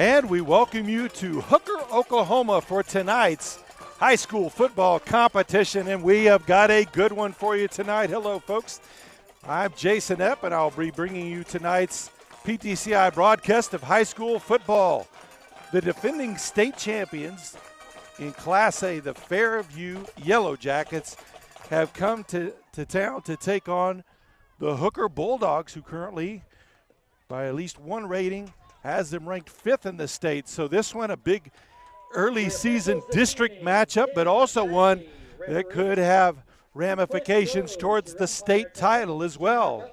And we welcome you to Hooker, Oklahoma for tonight's high school football competition, and we have got a good one for you tonight. Hello, folks. I'm Jason Epp, and I'll be bringing you tonight's PTCI broadcast of high school football. The defending state champions in Class A, the Fairview Yellowjackets, have come to town to take on the Hooker Bulldogs, who currently, by at least one rating, has them ranked 5th in the state. So this one, a big early season district matchup, but also one that could have ramifications towards the state title as well.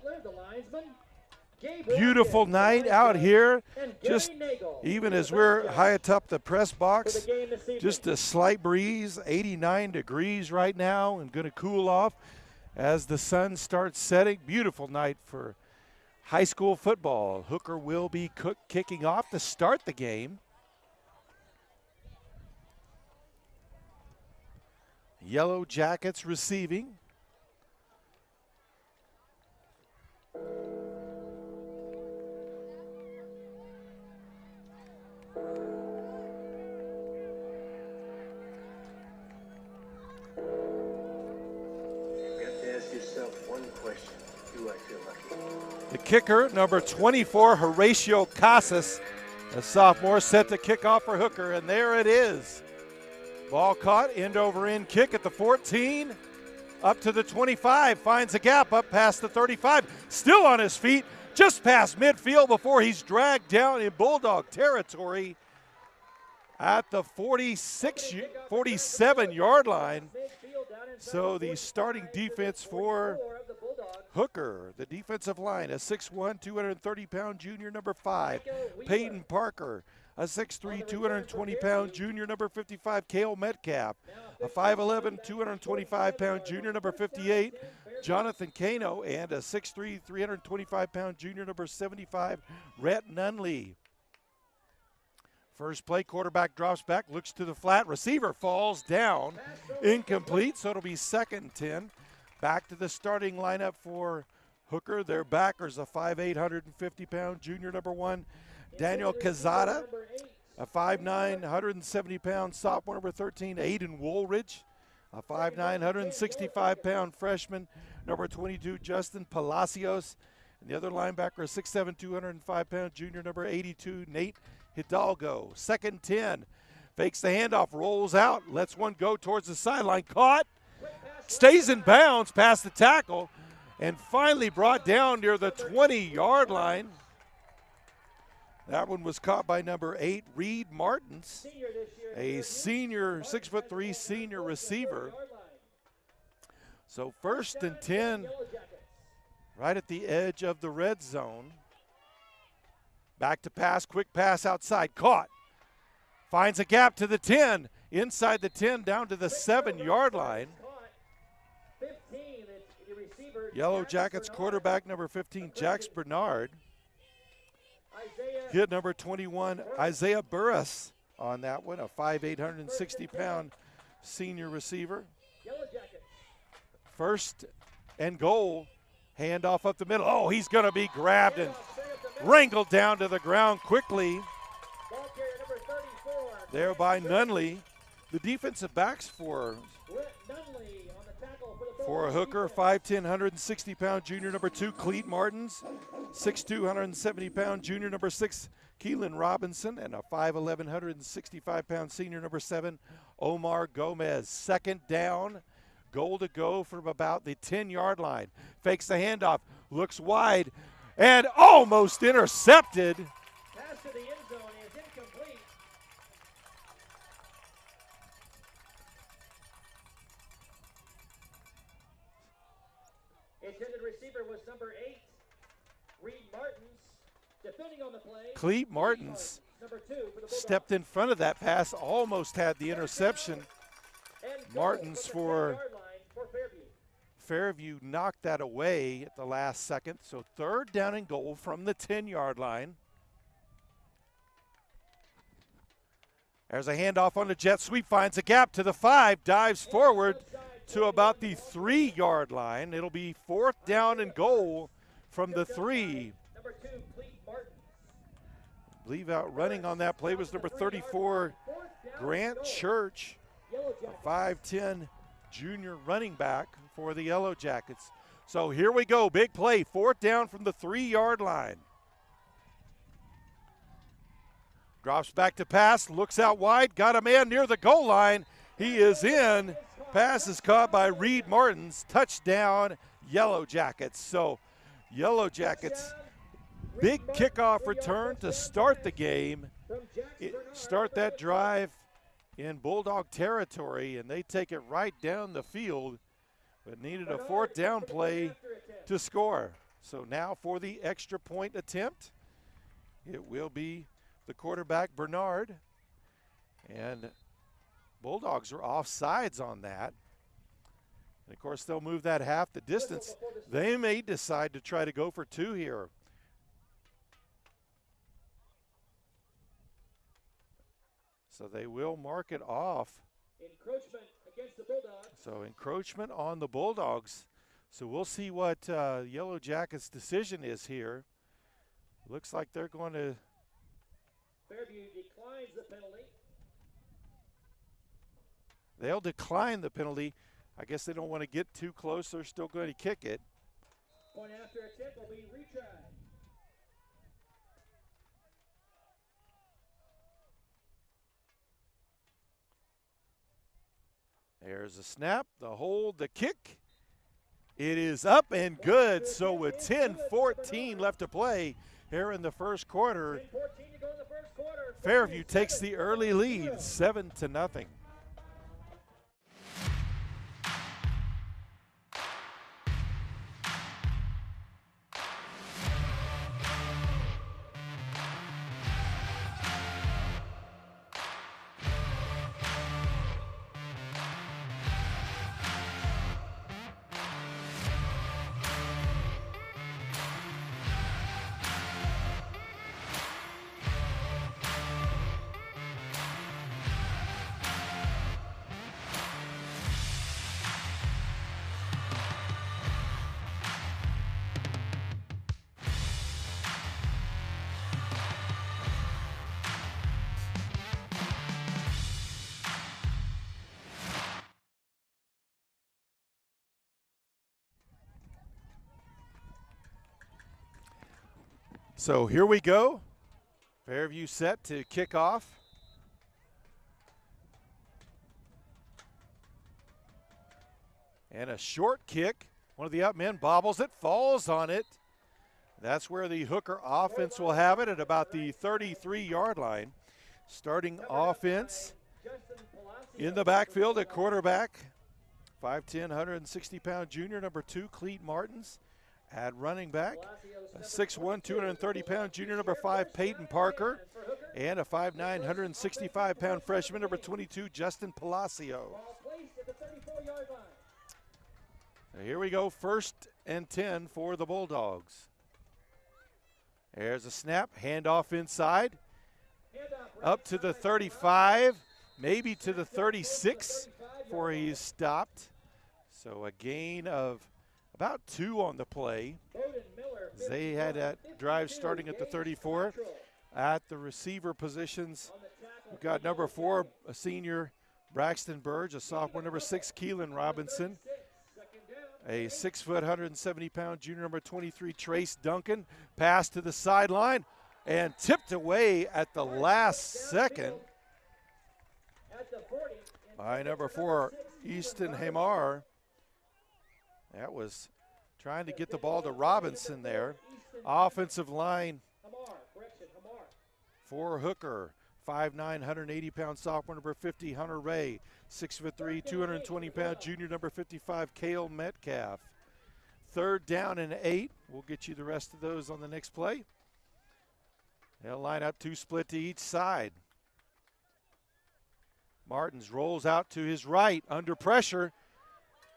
Beautiful night out here, just even as we're high atop the press box, just a slight breeze, 89 degrees right now, and going to cool off as the sun starts setting. Beautiful night for high school football. Hooker will be kicking off to start the game. Yellowjackets receiving. The kicker, number 24, Horatio Casas, a sophomore, set to kick off for Hooker, and there it is. Ball caught, end-over-end kick at the 14, up to the 25, finds a gap up past the 35, still on his feet, just past midfield before he's dragged down in Bulldog territory at the 47-yard line. So the starting defense for Hooker, the defensive line, a 6'1", 230-pound junior, number 5. Peyton Parker, a 6'3", 220-pound junior, number 55. Cale Metcalf, a 5'11", 225-pound junior, number 58. Jonathan Cano, and a 6'3", 325-pound junior, number 75. Rhett Nunley. First play, quarterback drops back, looks to the flat, receiver falls down, incomplete, so it'll be 2nd and 10. Back to the starting lineup for Hooker. Their backers, a 5'8", 150-pound junior, number 1. Daniel Cazada, a 5'9", 170-pound sophomore, number 13. Aiden Woolridge, a 5'9", 165-pound freshman, number 22. Justin Palacios, and the other linebacker, a 6'7", 205-pound junior, number 82. Nate Hidalgo. 2nd 10, fakes the handoff, rolls out, lets one go towards the sideline, caught, stays in bounds past the tackle, and finally brought down near the 20-yard line. That one was caught by number 8, Reed Martins, a senior, 6'3" senior receiver. So 1st and 10, right at the edge of the red zone. Back to pass, quick pass outside, caught. Finds a gap to the 10, inside the 10, down to the 7-yard line. Yellowjackets quarterback number 15, Jax Bernard. Hit number 21, Isaiah Burris on that one, a 5'8", 160-pound senior receiver. 1st and goal, handoff up the middle. Oh, he's going to be grabbed and wrangled down to the ground quickly there by Nunley. The defensive backs for Hooker, 5'10", 160-pound junior, number 2, Cleet Martins, 6'2", 170-pound junior, number 6, Keelan Robinson, and a 5'11", 165-pound senior, number 7, Omar Gomez. 2nd down, goal to go from about the 10-yard line. Fakes the handoff, looks wide, and almost intercepted. Pass to the end zone is incomplete. Intended receiver was number 8, Reed Martins. Defending on the play, Cleet Martins stepped in front of that pass, almost had the interception. Martins for Fairview knocked that away at the last second. So 3rd down and goal from the 10-yard line. There's a handoff on the jet sweep, finds a gap to the 5, dives forward to about the 3-yard line. It'll be 4th down and goal from the 3. believe out running on that play was number 34, Grant Church, a 5'10" junior running back for the Yellowjackets. So here we go, big play, 4th down from the 3-yard line. Drops back to pass, looks out wide, got a man near the goal line. He is in. Pass is caught by Reed Martins. Touchdown, Yellowjackets. So Yellowjackets, big kickoff return to start the game. Start that drive in Bulldog territory, and they take it right down the field, but needed a 4th down play to score. So now for the extra point attempt, it will be the quarterback, Bernard. And Bulldogs are offsides on that. And of course, they'll move that half the distance. They may decide to try to go for 2 here. So they will mark it off. Encroachment against the Bulldogs. So encroachment on the Bulldogs. So we'll see what Yellowjackets' decision is here. Looks like they're going to. Fairview declines the penalty. They'll decline the penalty. I guess they don't want to get too close. They're still going to kick it. Point after attempt will be retried. There's a snap, the hold, the kick. It is up and good. So with 10:14 left to play here in the first quarter, 10-14 to go in the first quarter. Fairview takes the early lead, 7-0. So here we go. Fairview set to kick off. And a short kick. One of the up men bobbles it, falls on it. That's where the Hooker offense will have it at about the 33-yard line. Starting offense in the backfield at quarterback. 5'10", 160-pound junior, number 2, Cleet Martins. At running back, a 6'1", 230-pound junior, number 5, Peyton Parker. And a 5'9", 165-pound freshman, number 22, Justin Palacio. So here we go, 1st and 10 for the Bulldogs. There's a snap, handoff inside. Up to the 35, maybe to the 36 before he's stopped. So a gain of about 2 on the play. They had that drive starting at the 34. At the receiver positions, we've got number 4, a senior, Braxton Burge, a sophomore, number 6, Keelan Robinson, a 6', 170-pound junior, number 23, Trace Duncan. Pass to the sideline and tipped away at the last second by number 4, Easton Hamar. That was trying to get the ball to Robinson there. Offensive line for Hooker, 5'9", 180-pound sophomore, number 50, Hunter Ray. 6'3", 220-pound junior, number 55, Cale Metcalf. 3rd down and 8. We'll get you the rest of those on the next play. They'll line up 2 split to each side. Martins rolls out to his right under pressure.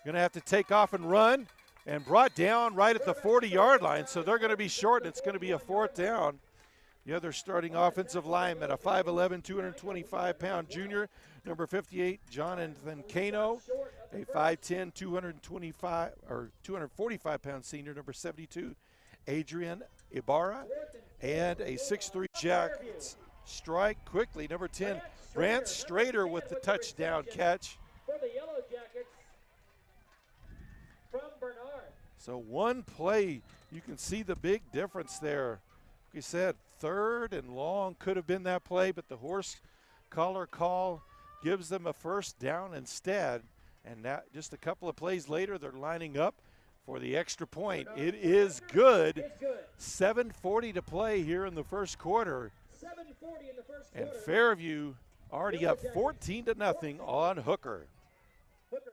Going to have to take off and run, and brought down right at the 40-yard line. So they're going to be short, and it's going to be a 4th down. The other starting offensive lineman, a 5'11", 225-pound junior, number 58, Jonathan Cano, a 5'10", 245-pound senior, number 72, Adrian Ibarra, And a 6-3 Jackets strike quickly. Number 10, Brant Strader with the touchdown catch. For the Yellowjackets from Bernard. So one play, you can see the big difference there. Like we said, 3rd and long could have been that play, but the horse collar call gives them a first down instead. And that just a couple of plays later, they're lining up for the extra point. It is good. It's good. 7:40 to play here in the first quarter. 7:40 in the first And quarter. Fairview already up 14-0 on Hooker. Hooker.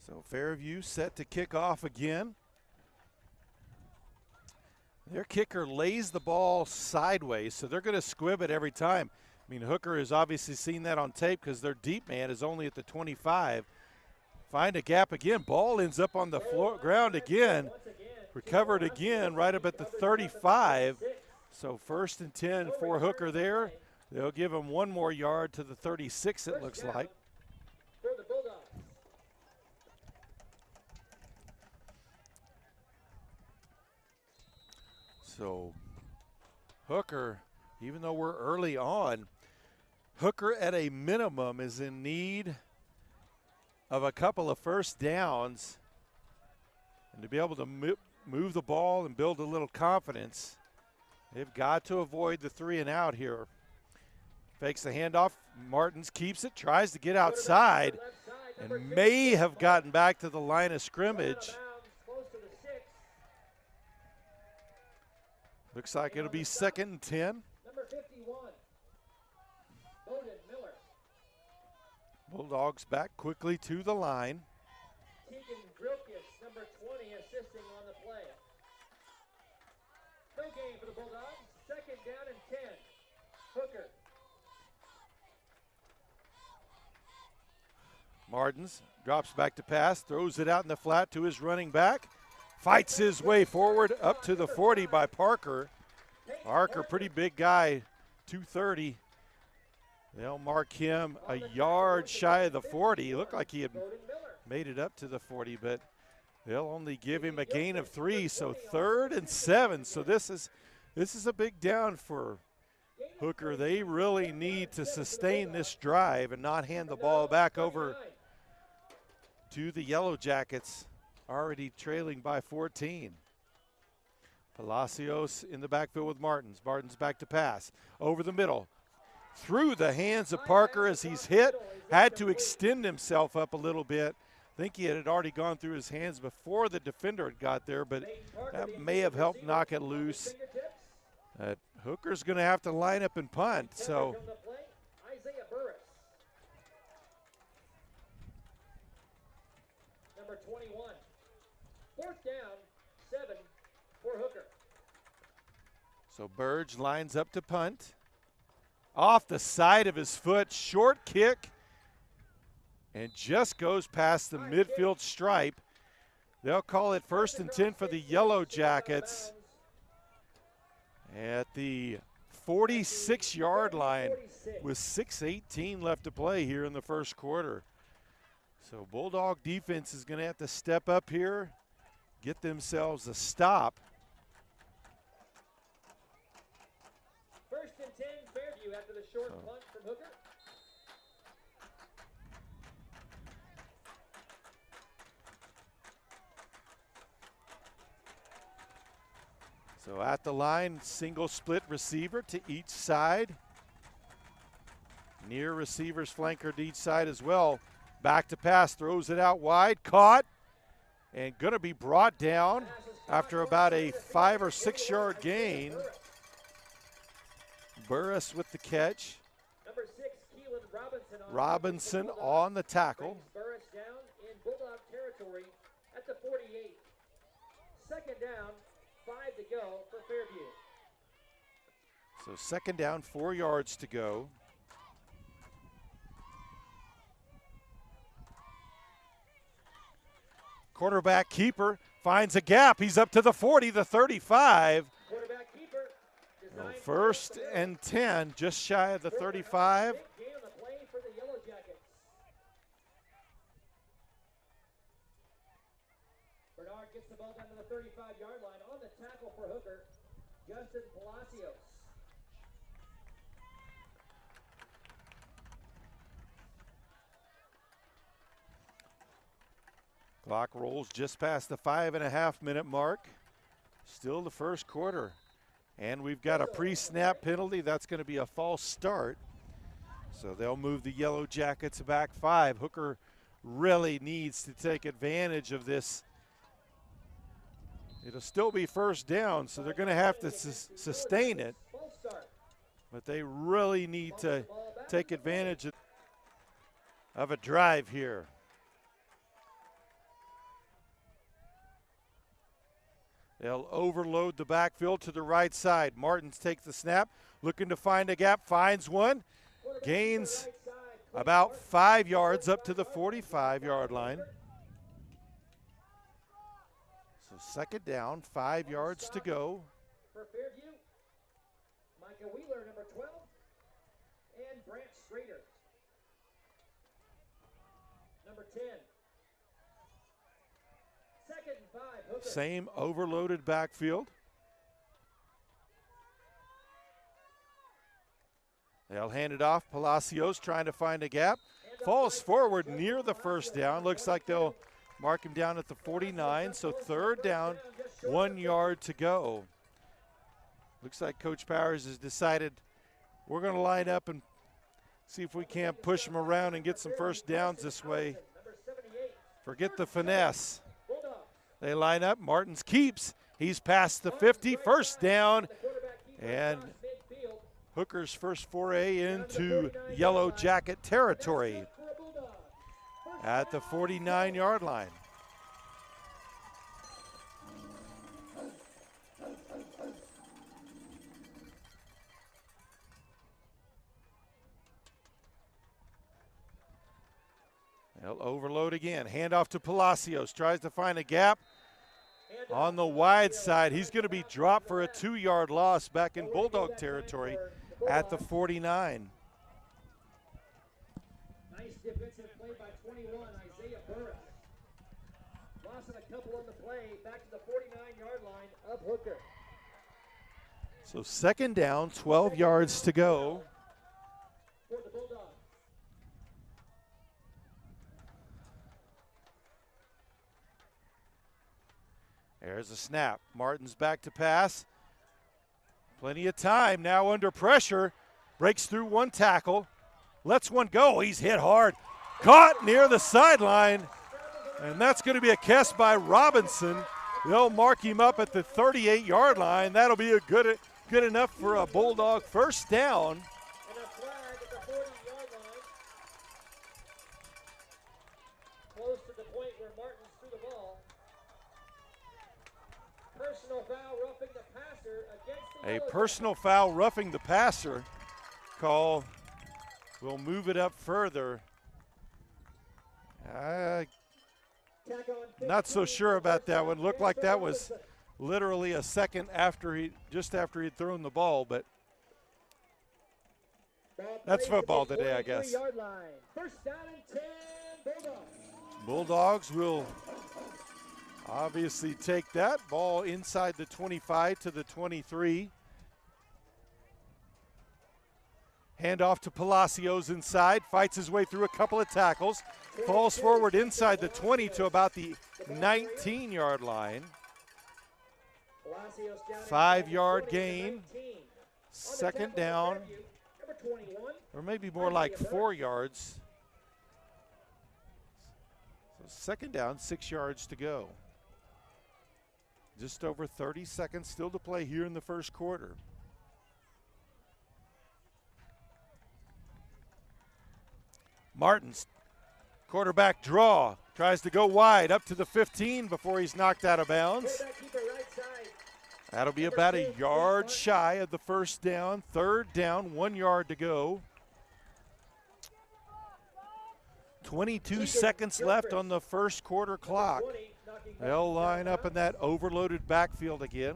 So Fairview set to kick off again. Their kicker lays the ball sideways, so they're going to squib it every time. I mean, Hooker has obviously seen that on tape because their deep man is only at the 25. Find a gap again. Ball ends up on the ground again. Recovered again right up at the 35. So 1st and 10 for Hooker there. They'll give him one more yard to the 36, it looks like. For the Bulldogs. So Hooker, even though we're early on, Hooker at a minimum is in need of a couple of first downs. And to be able to move the ball and build a little confidence, they've got to avoid the 3 and out here. Fakes the handoff. Martins keeps it, tries to get outside, and may have gotten back to the line of scrimmage. Looks like it'll be 2nd and 10. Number 51, Bowden Miller. Bulldogs back quickly to the line. Tegan Grilkis, number 20, assisting on the play. No gain for the Bulldogs. 2nd down and 10. Hooker. Martins drops back to pass, throws it out in the flat to his running back. Fights his way forward up to the 40 by Parker. Parker, pretty big guy, 230. They'll mark him a yard shy of the 40. It looked like he had made it up to the 40, but they'll only give him a gain of 3. So 3rd and 7. So this is a big down for Hooker. They really need to sustain this drive and not hand the ball back over to the Yellowjackets, already trailing by 14. Palacios in the backfield with Martins. Martins back to pass. Over the middle. Through the hands of Parker as he's hit. Had to extend himself up a little bit. I think he had already gone through his hands before the defender had got there, but that may have helped knock it loose. Hooker's going to have to line up and punt. So Number 21. 4th down, 7 for Hooker. So Burge lines up to punt. Off the side of his foot, short kick, and just goes past the midfield stripe. They'll call it 1st and 10 for the Yellowjackets at the 46-yard line with 6:18 left to play here in the first quarter. So Bulldog defense is going to have to step up here, get themselves a stop. 1st and 10, Fairview after the short punt from Hooker. So at the line, single split receiver to each side. Near receivers flanker to each side as well. Back to pass, throws it out wide, caught, and gonna be brought down after about a 5 or 6 yard gain. Burris with the catch. Number 6, Keelan Robinson on the tackle. Burris down in Bulldog territory at the 48. Second down, 5 to go for Fairview. So second down, 4 yards to go. Quarterback keeper finds a gap. He's up to the 40, the 35. Quarterback keeper. So first and 10, just shy of the 35. Big gain on the play for the Yellowjackets. Bernard gets the ball down to the 35-yard line on the tackle for Hooker. Justin Palacios. Clock rolls just past the 5.5-minute mark. Still the first quarter. And we've got a pre-snap penalty. That's going to be a false start. So they'll move the Yellowjackets back 5. Hooker really needs to take advantage of this. It'll still be first down, so they're going to have to sustain it. But they really need to take advantage of a drive here. They'll overload the backfield to the right side. Martins takes the snap, looking to find a gap, finds one, gains about 5 yards up to the 45-yard line. So second down, 5 yards to go. For Fairview, Micah Wheeler, number 12, and Brant Schrader, number 10. Second and 5, Hooker. Same overloaded backfield. They'll hand it off. Palacios trying to find a gap. Falls forward near the first down. Looks like they'll mark him down at the 49. So third down, 1 yard to go. Looks like Coach Powers has decided we're going to line up and see if we can't push him around and get some first downs this way. Forget the finesse. They line up. Martins keeps. He's past the 50. First down. And Hooker's first foray into Yellow Jacket territory at the 49-yard line. They'll overload again. Handoff to Palacios. Tries to find a gap on the wide side. He's going to be dropped for a 2-yard loss back in Bulldog territory at the 49. Nice defensive play by 21, Isaiah Burris. Loss of a couple on the play, back to the 49-yard line of Hooker. So second down, 12 yards to go. For the Bulldogs. There's a snap. Martins back to pass. Plenty of time now under pressure. Breaks through one tackle. Lets one go. He's hit hard. Caught near the sideline. And that's going to be a catch by Robinson. They'll mark him up at the 38-yard line. That'll be a good enough for a Bulldog first down. And a flag at the 40-yard line. Close to the point where Martins threw the ball. Personal foul roughing the passer against the A personal foul roughing the passer call will move it up further. Not so sure about that one. Looked like that was literally a second after just after he'd thrown the ball, but that's football today, I guess. First down and 10, Bulldogs. Bulldogs will obviously take that ball inside the 25 to the 23. Hand off to Palacios inside, fights his way through a couple of tackles, falls forward inside the 20 to about the 19-yard line. 5-yard gain, second down. 21. or maybe more like 4 yards. So second down, 6 yards to go. Just over 30 seconds still to play here in the first quarter. Martins, quarterback draw, tries to go wide up to the 15 before he's knocked out of bounds. That'll be about a yard shy of the first down. Third down, 1 yard to go. 22 seconds left on the first quarter clock. They'll line up in that overloaded backfield again.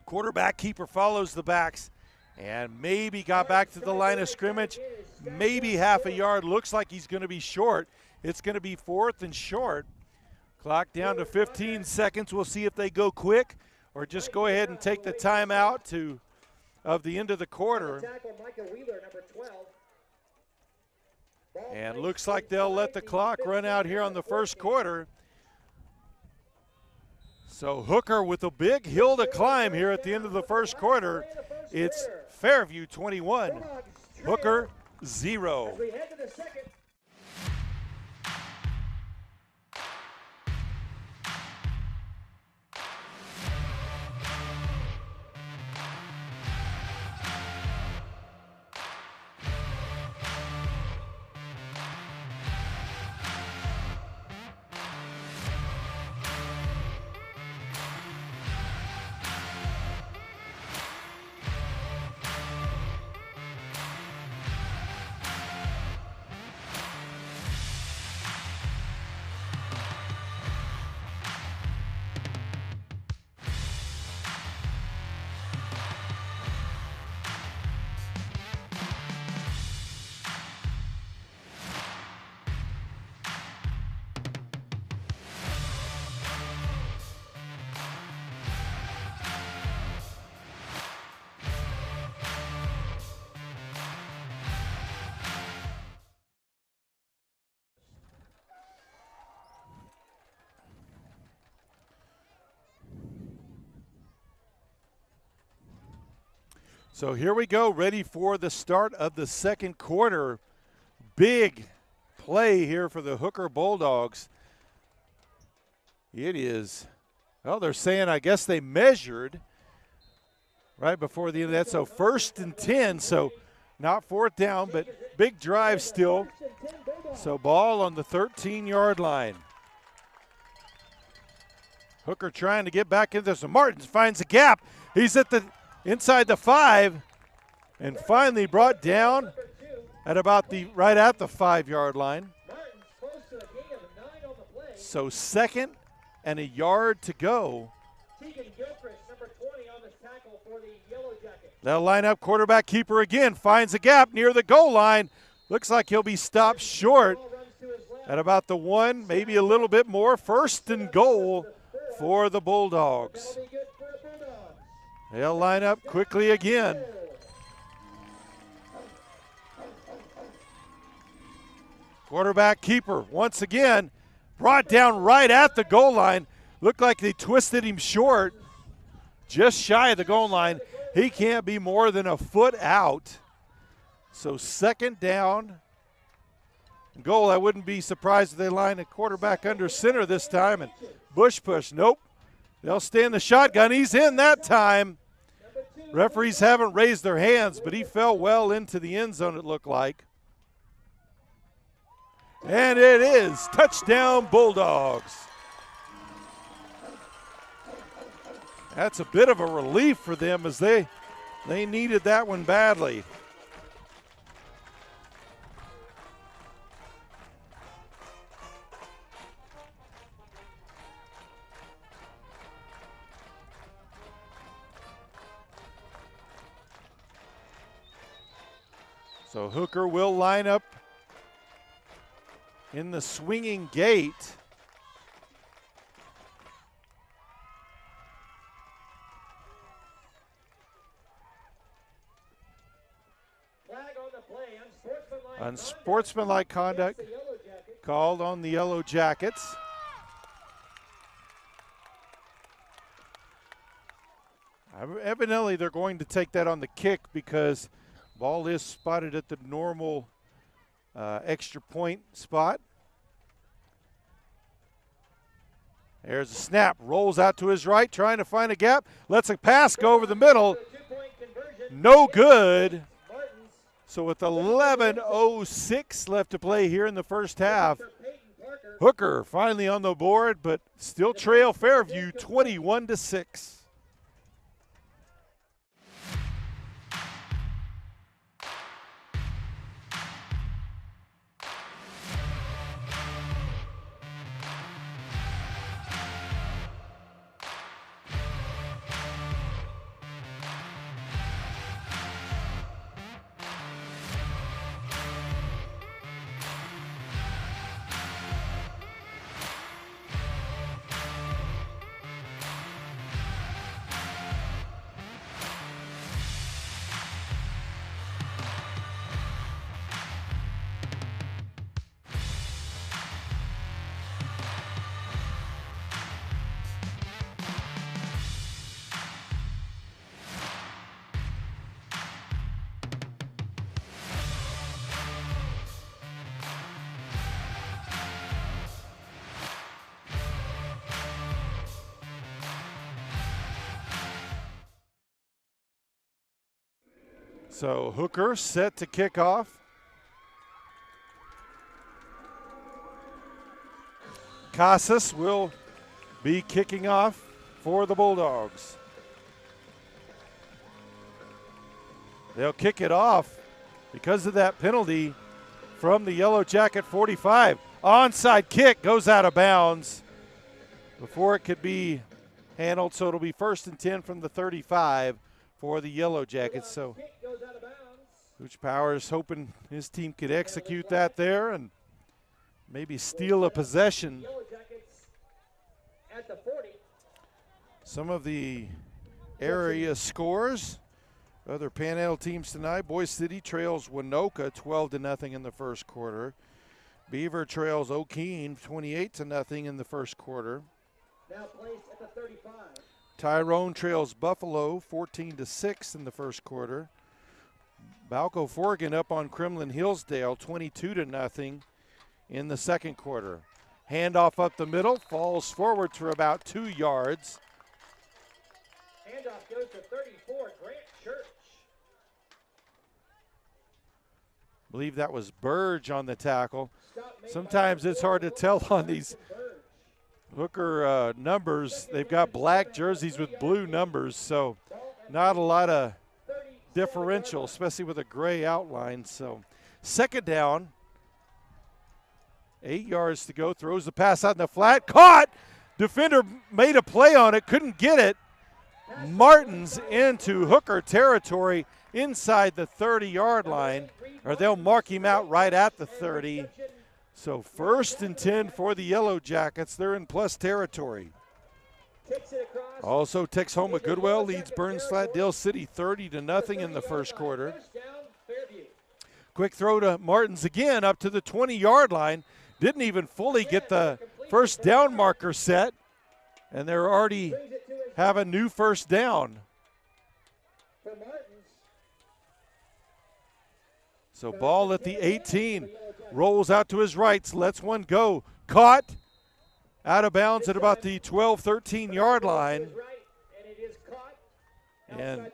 Quarterback keeper follows the backs and maybe got back to the line of scrimmage. Maybe half a yard. Looks like he's going to be short. It's going to be 4th and short. Clock down to 15 seconds. We'll see if they go quick or just go ahead and take the timeout of the end of the quarter. And looks like they'll let the clock run out here on the first quarter. So Hooker with a big hill to climb here at the end of the first quarter. It's Fairview 21, Hooker 0. So here we go, ready for the start of the second quarter. Big play here for the Hooker Bulldogs. It is, well, they're saying, I guess they measured right before the end of that. So 1st and 10, so not 4th down, but big drive still. So ball on the 13-yard line. Hooker trying to get back into this. So Martins finds a gap. He's at the inside the 5 and finally brought down at about right at the 5-yard line. So 2nd and a yard to go. They'll line up, quarterback keeper again, finds a gap near the goal line. Looks like he'll be stopped short at about the 1, maybe a little bit more. 1st and goal for the Bulldogs. They'll line up quickly again. Quarterback keeper once again brought down right at the goal line. Looked like they twisted him short, just shy of the goal line. He can't be more than a foot out. So 2nd down. Goal, I wouldn't be surprised if they line a quarterback under center this time and bush push. Nope. They'll stay in the shotgun. He's in that time. Referees haven't raised their hands, but he fell well into the end zone, it looked like. And it is touchdown Bulldogs. That's a bit of a relief for them as they needed that one badly. So Hooker will line up in the swinging gate. Flag on the play, unsportsmanlike conduct called on the Yellowjackets. Evidently, they're going to take that on the kick because ball is spotted at the normal extra point spot. There's a snap, rolls out to his right, trying to find a gap, lets a pass go over the middle. No good. So with 11:06 left to play here in the first half, Hooker finally on the board, but still trail Fairview 21-6. So Hooker set to kick off. Casas will be kicking off for the Bulldogs. They'll kick it off because of that penalty from the Yellow Jacket 45. Onside kick goes out of bounds before it could be handled, so it'll be 1st and 10 from the 35 for the Yellow Jackets. So Coach Powers hoping his team could execute that there and maybe steal a possession. Some of the area scores, other Panhandle teams tonight. Boise City trails Winoka 12-0 in the first quarter. Beaver trails O'Keene 28-0 in the first quarter. Now placed at the 35. Tyrone trails Buffalo 14-6 in the first quarter. Balco Forgan up on Kremlin Hillsdale 22-0 in the second quarter. Handoff up the middle, falls forward for about 2 yards. Handoff goes to 34, Grant Church. I believe that was Burge on the tackle. Sometimes it's hard to tell on these Hooker numbers. They've got black jerseys with blue numbers, so not a lot of differential, especially with a gray outline. So second down, 8 yards to go, throws the pass out in the flat, caught, defender made a play on it, couldn't get it. Martins into Hooker territory inside the 30-yard line, or they'll mark him out right at the 30. So 1st and 10 for the Yellow Jackets. They're in plus territory. Also, Texhoma Goodwell leads Burns Flat Dale City 30-0 in the first quarter. Quick throw to Martins again up to the 20-yard line. Didn't even fully get the first down marker set, and they're already have a new first down. So ball at the 18, rolls out to his right, lets one go. Caught, out of bounds at about the 12, 13-yard line. And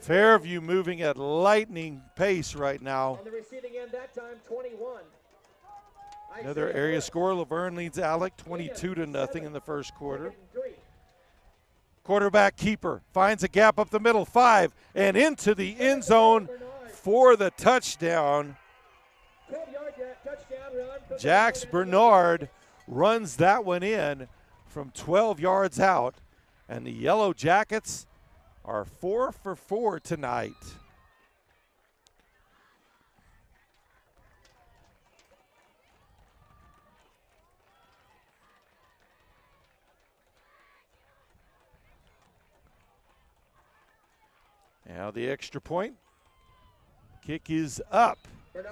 Fairview moving at lightning pace right now. On the receiving end that time, 21. Another area score, Laverne leads Alec 22-0 in the first quarter. Quarterback keeper finds a gap up the middle, 5, and into the end zone for the touchdown. Jax Bernard runs that one in from 12 yards out, and the Yellow Jackets are 4 for 4 tonight. Now the extra point. Kick is up,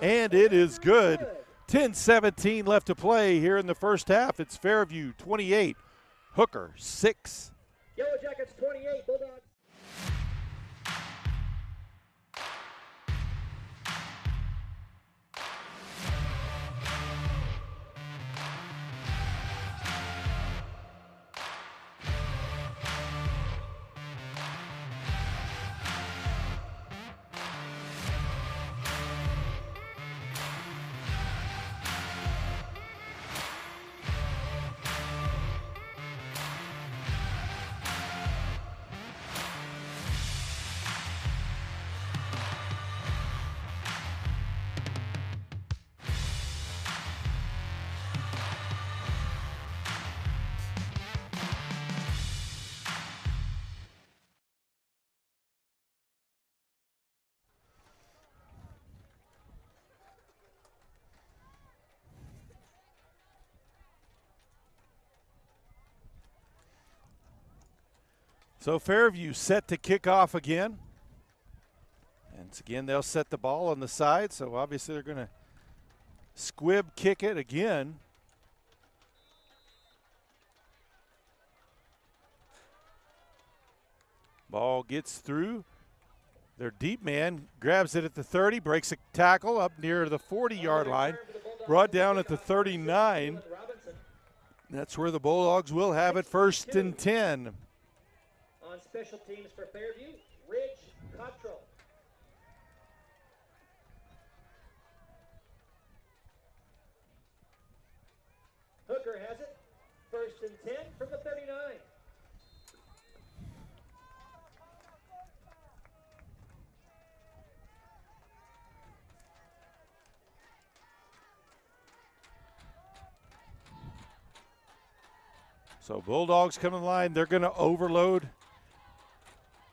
and it is good. 10-17 left to play here in the first half. It's Fairview 28, Hooker 6. Yellow Jackets 28, Bulldogs. So Fairview set to kick off again. And again, they'll set the ball on the side, so obviously they're going to squib kick it again. Ball gets through. Their deep man grabs it at the 30, breaks a tackle up near the 40-yard line, brought down at the 39. That's where the Bulldogs will have it, 1st and 10. On special teams for Fairview, Ridge Cottrell. Hooker has it, 1st and 10 from the 39. So Bulldogs come in line. They're going to overload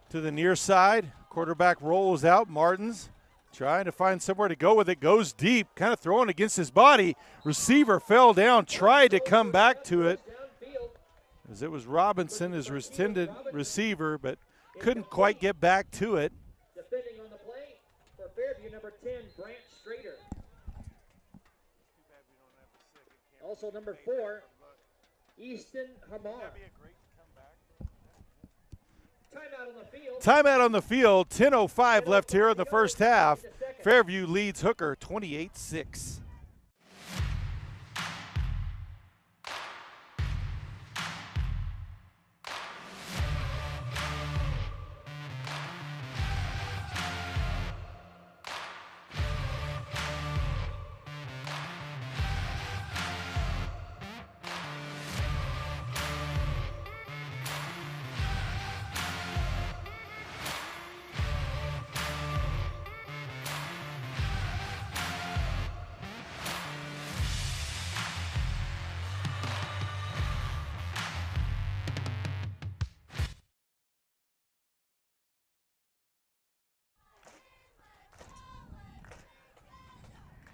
to the near side. Quarterback rolls out. Martins trying to find somewhere to go with it. Goes deep, kind of throwing against his body. Receiver fell down, tried to come back to it. As it was Robinson, his intended receiver, but couldn't quite get back to it. Defending on the play for Fairview, number 10, Brant Strader. Also number 4, Easton Hamar. Timeout on the field. Timeout on the field. 10:05 left here in the first half. Fairview leads Hooker 28-6.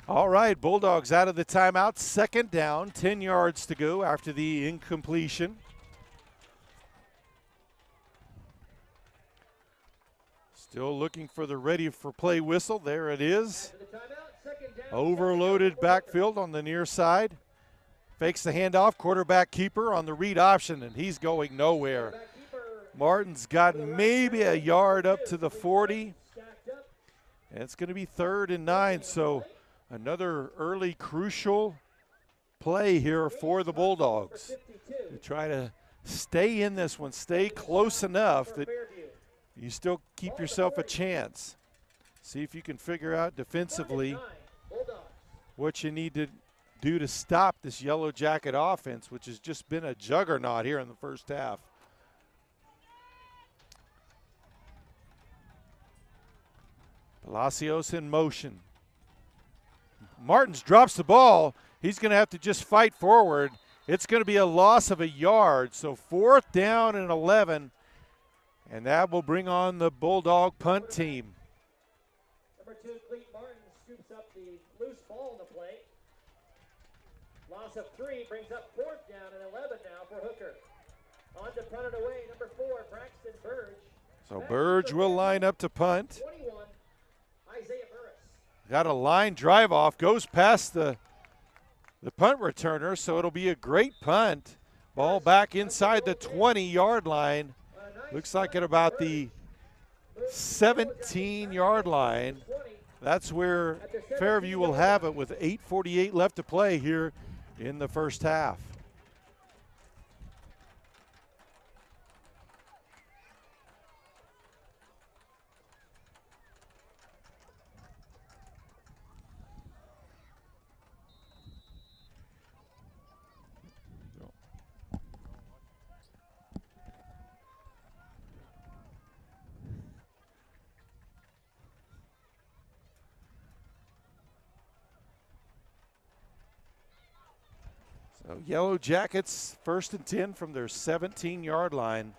All right, Bulldogs out of the timeout. 2nd down, 10 yards to go after the incompletion. Still looking for the ready for play whistle. There it is. Overloaded backfield on the near side. Fakes the handoff. Quarterback keeper on the read option, and he's going nowhere. Martin's got maybe a yard up to the 40. And it's going to be 3rd and 9, so another early crucial play here for the Bulldogs to try to stay in this one, stay close enough that you still keep yourself a chance. See if you can figure out defensively what you need to do to stop this Yellow Jacket offense, which has just been a juggernaut here in the first half. Palacios in motion. Martins drops the ball. He's going to have to just fight forward. It's going to be a loss of a yard. So 4th down and 11. And that will bring on the Bulldog punt team. Number 2, Cleet Martin scoops up the loose ball in the play. Loss of 3 brings up 4th down and 11 now for Hooker. On to punt it away, number 4, Braxton Burge. So Burge will line up to punt. 21, Isaiah Burris. Got a line drive off, goes past the punt returner, so it'll be a great punt. Ball back inside the 20-yard line. Looks like at about the 17-yard line. That's where Fairview will have it with 8:48 left to play here in the first half. So Yellow Jackets 1st and 10 from their 17-yard line.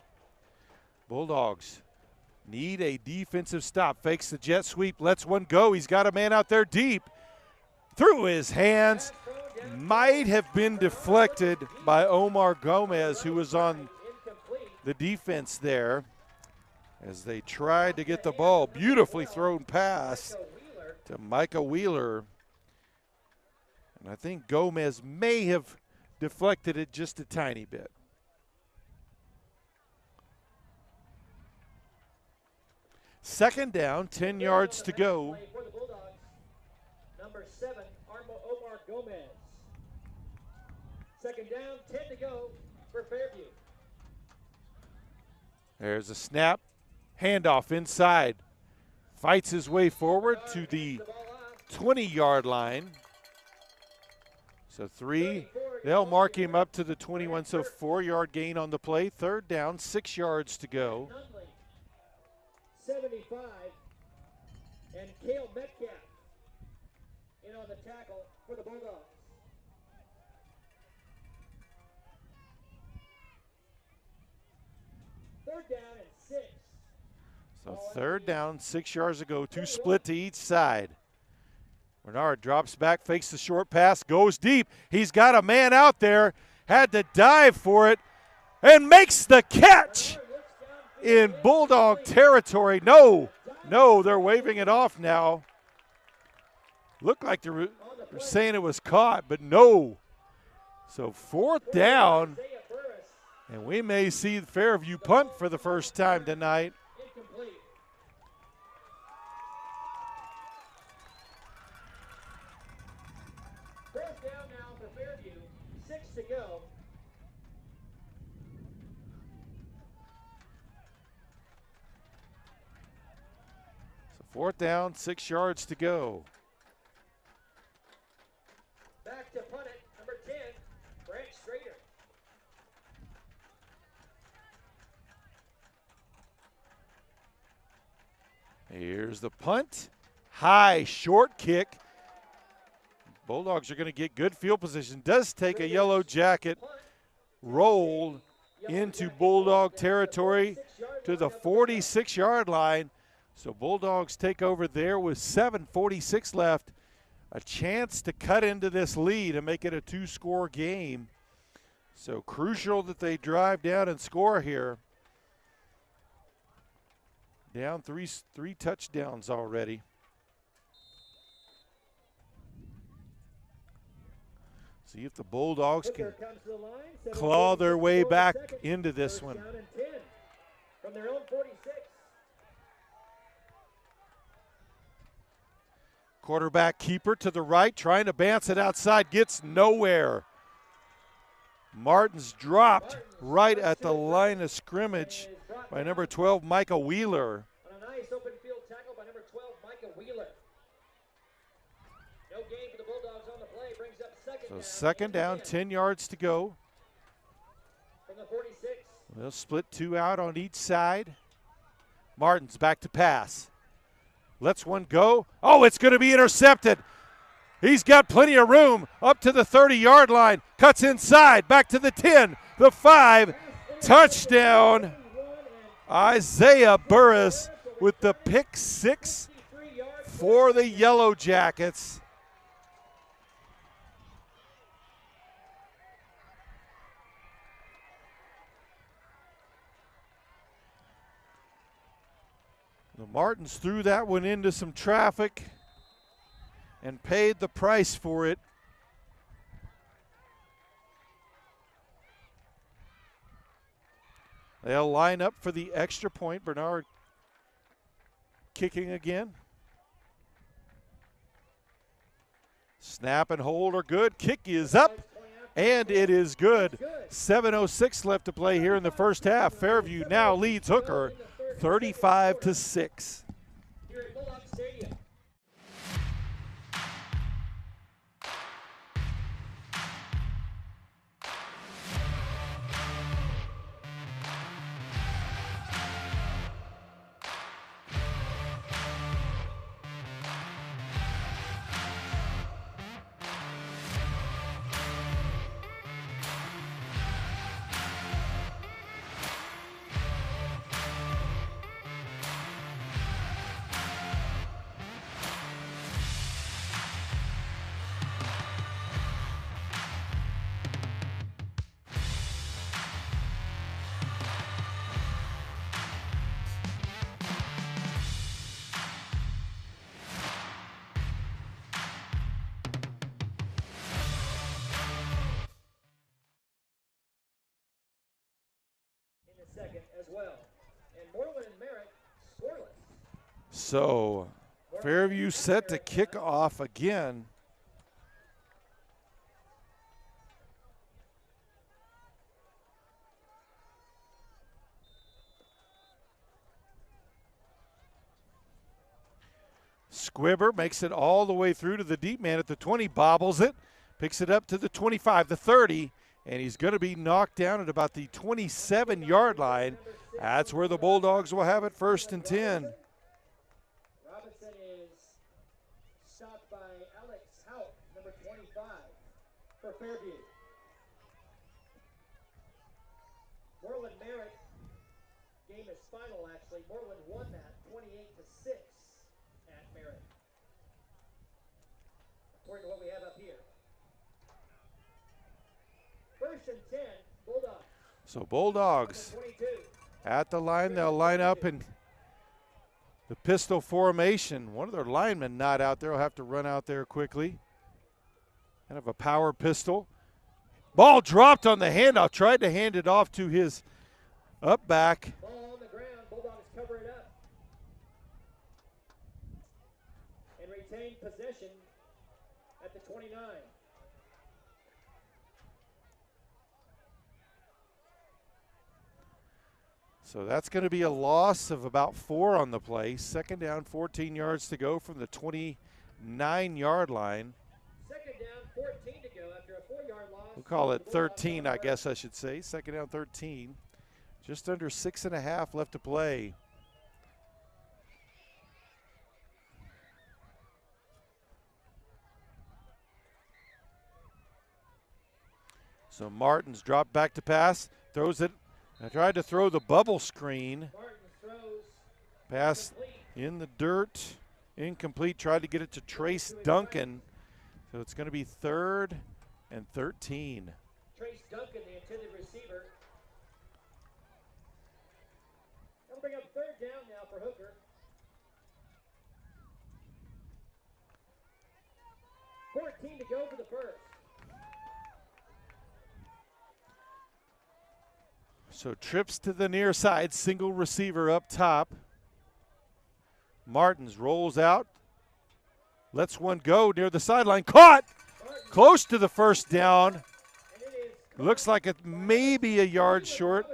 Bulldogs need a defensive stop. Fakes the jet sweep, lets one go. He's got a man out there deep. Through his hands. Might have been deflected by Omar Gomez, who was on the defense there as they tried to get the ball. Beautifully thrown pass to Micah Wheeler. And I think Gomez may have deflected it just a tiny bit. Second down, 10 yards to go. Number 7, Omar Gomez. Second down, 10 to go for Fairview. There's a snap, handoff inside. Fights his way forward to the 20-yard line. So 3, they'll mark him up to the 21, so 4-yard gain on the play. Third down, 6 yards to go. 75, and Cale Metcalf in on the tackle for the Bulldogs. Third down and 6. So third down, 6 yards to go, 2 split to each side. Bernard drops back, fakes the short pass, goes deep. He's got a man out there, had to dive for it, and makes the catch in Bulldog territory. No, they're waving it off now. Looked like they're saying it was caught, but no. So fourth down, and we may see Fairview punt for the first time tonight. Fourth down now for Fairview, 6 to go. So fourth down, 6 yards to go. Back to punt it, number 10, Brent Strader. Here's the punt. High, short kick. Bulldogs are going to get good field position. Does take a Yellow Jacket roll into Bulldog territory to the 46-yard line. So Bulldogs take over there with 7:46 left. A chance to cut into this lead and make it a 2-score game. So crucial that they drive down and score here. Down three touchdowns already. See if the Bulldogs can claw their way back into this one. From their own 46. Quarterback keeper to the right, trying to bounce it outside, gets nowhere. Martin's dropped right at the line of scrimmage by number 12, Micah Wheeler. On a nice open field tackle by number 12, Micah Wheeler. No gain for the Bulldogs on the play, brings up second down. So second down, 10 yards to go. From the 46. They'll split 2 out on each side. Martin's back to pass. Lets one go. Oh, it's going to be intercepted. He's got plenty of room up to the 30-yard line. Cuts inside, back to the 10, the 5. Touchdown. Isaiah Burris with the pick 6 for the Yellow Jackets. The Martins threw that one into some traffic and paid the price for it. They'll line up for the extra point. Bernard kicking again. Snap and hold are good. Kick is up, and it is good. 7:06 left to play here in the first half. Fairview now leads Hooker 35-6. Here at Bulldog Stadium. second as well. And Moreland and Merritt scoreless. So Fairview set to kick off again. Squibber makes it all the way through to the deep man at the 20, bobbles it, picks it up to the 25, the 30, and he's going to be knocked down at about the 27-yard line. That's where the Bulldogs will have it, 1st and 10. Robinson is stopped by Alex Houck, number 25, for Fairview. Moreland Merritt, game is final actually. Moreland won that 28-6 at Merritt, according to what we have up here. 1st and 10, Bulldogs. So Bulldogs at the line, they'll line up in the pistol formation. One of their linemen not out there will have to run out there quickly. Kind of a power pistol. Ball dropped on the handoff, tried to hand it off to his up back. Ball on the ground, Bulldogs cover it up and retain possession at the 29. So that's going to be a loss of about 4 on the play. 2nd down, 14 yards to go from the 29-yard line. 2nd down, 14 to go after a 4-yard loss. We'll call it 13, I guess I should say. 2nd down, 13. Just under 6.5 left to play. So Martin's dropped back to pass, throws it. I tried to throw the bubble screen. Pass in the dirt, incomplete. Tried to get it to Trace Duncan. So it's going to be 3rd and 13. Trace Duncan, the intended receiver. That'll bring up 3rd down now for Hooker. $14 to go for the first. So trips to the near side, single receiver up top. Martins rolls out, lets one go near the sideline, caught, close to the 1st down. Looks like it may be a yard short.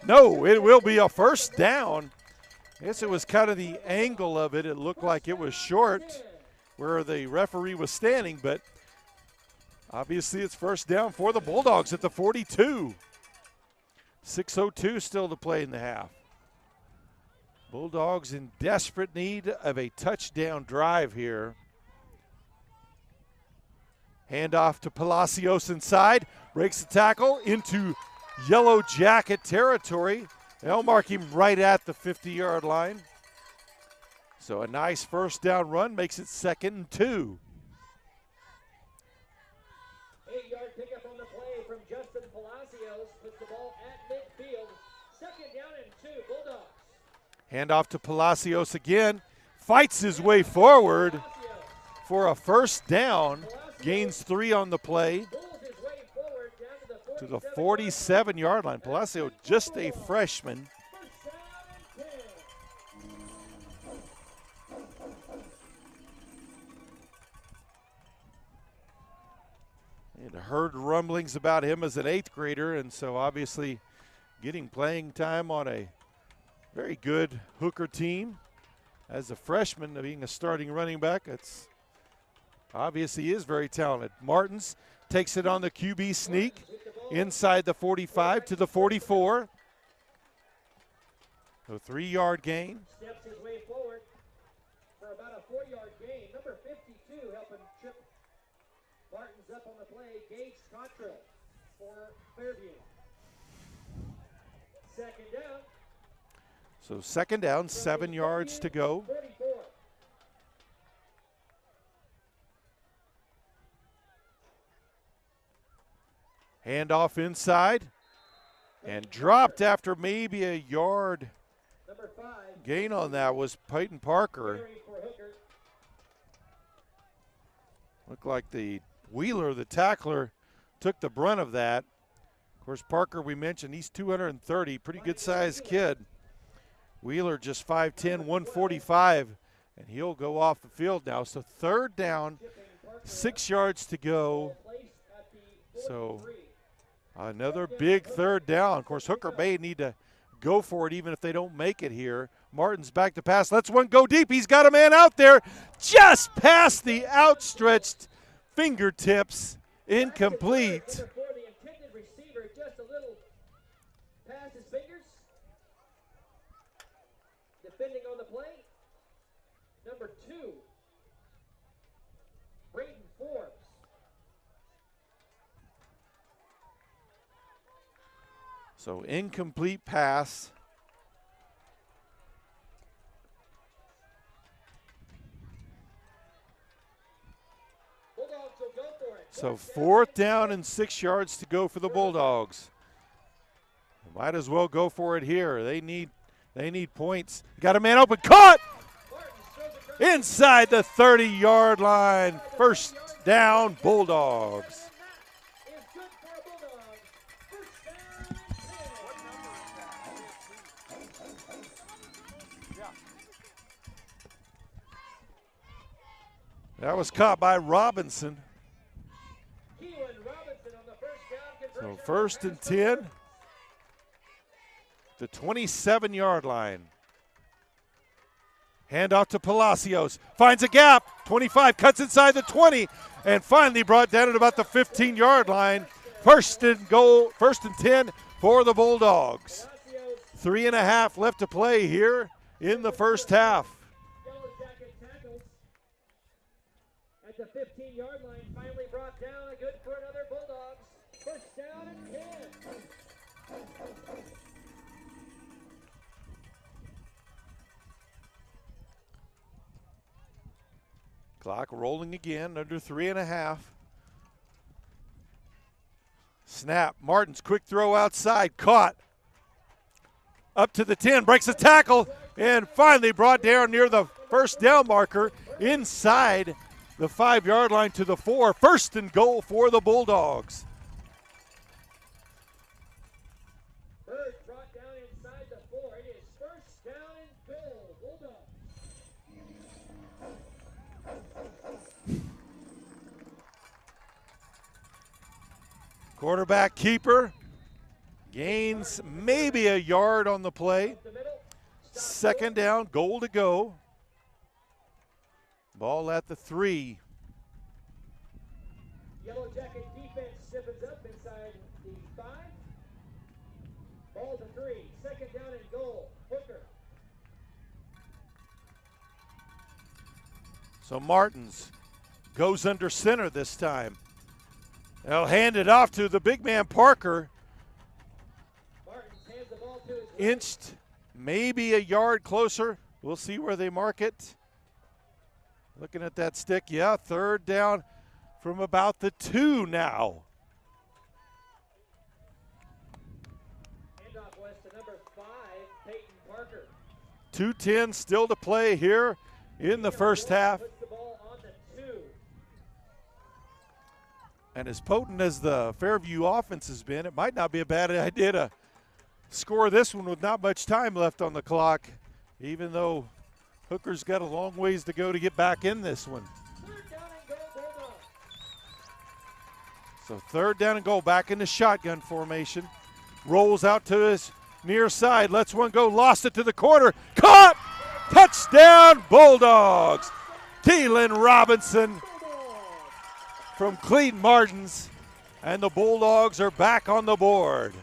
No, it will be a 1st down. I guess it was kind of the angle of it. It looked like it was short where the referee was standing, but obviously it's 1st down for the Bulldogs at the 42. 6:02 still to play in the half. Bulldogs in desperate need of a touchdown drive here. Handoff to Palacios inside, breaks the tackle into Yellow Jacket territory. They'll mark him right at the 50-yard line. So a nice 1st down run makes it 2nd and 2. 8-yard pickup on the play from Justin Palacios. Puts the ball at midfield. 2nd down and 2, Bulldogs. Handoff to Palacios again. Fights his way forward for a 1st down. Gains 3 on the play to the 47-yard line. Palacios, just a freshman. And heard rumblings about him as an 8th grader, and so obviously getting playing time on a very good Hooker team. As a freshman, being a starting running back, it's obviously he is very talented. Martins takes it on the QB sneak inside the 45 to the 44. So 3-yard gain. Steps his way forward for about a 4-yard gain. Number 52 helping trip Martins up on the play. Gage Cottrell for Fairview. 2nd down. So 2nd down, 7 yards to go. 44. Handoff inside and dropped after maybe a yard. Number 5. Gain on that was Peyton Parker. Looked like the Wheeler, the tackler, took the brunt of that. Of course, Parker, we mentioned, he's 230, pretty good-sized kid. Wheeler just 5'10", 145, and he'll go off the field now. So third down, 6 yards to go. So another big third down. Of course, Hooker may need to go for it even if they don't make it here. Martin's back to pass. Lets one go deep. He's got a man out there just past the outstretched fingertips. Incomplete. Defending on the play, number 2, Brayden Forbes. So incomplete pass. Bulldogs will go for it. So fourth down and 6 yards to go for the Bulldogs. Might as well go for it here. They need points. Got a man open, caught inside the 30-yard line. First down, Bulldogs. That was caught by Robinson. So first and 10. The 27-yard line. Handoff to Palacios. Finds a gap. 25, cuts inside the 20, and finally brought down at about the 15-yard line. First and 10 for the Bulldogs. 3.5 left to play here in the first half. Yellowjacket tackles at the 15-yard line. Finally brought down. Good for another Bulldogs. First down and 10. Clock rolling again, under 3.5. Snap, Martin's quick throw outside, caught. Up to the 10, breaks a tackle, and finally brought down near the first down marker inside the 5-yard line to the 4. First and goal for the Bulldogs. Bird brought down inside the 4. It is first down and goal, Bulldogs. Quarterback keeper gains maybe a yard on the play. Second down, goal to go. Ball at the 3. Yellowjacket defense stiffens up inside the 5. Ball to 3. Second down and goal. Hooker. So Martins goes under center this time. They'll hand it off to the big man Parker. Martins hands the ball to his Inched maybe a yard closer. We'll see where they mark it. Looking at that stick, yeah, third down from about the 2 now. handoff was to number 5, Peyton Parker. 2:10 still to play here in the first half. Puts the ball on the 2. And as potent as the Fairview offense has been, it might not be a bad idea to score this one with not much time left on the clock, even though Hooker's got a long ways to go to get back in this one. Third down and goal, Bulldogs. So third down and goal, back in the shotgun formation. Rolls out to his near side, lets one go, lost it to the corner, caught! Touchdown, Bulldogs! Keelan Robinson from Clean Martins, and the Bulldogs are back on the board.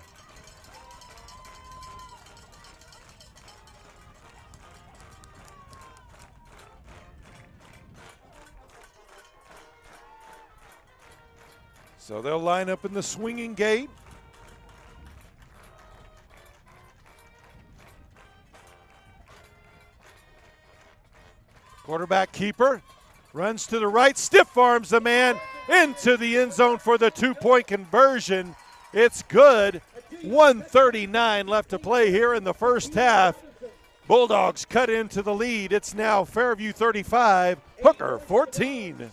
So they'll line up in the swinging gate. Quarterback keeper runs to the right, stiff arms the man into the end zone for the 2-point conversion. It's good. 1:39 left to play here in the first half. Bulldogs cut into the lead. It's now Fairview 35, Hooker 14.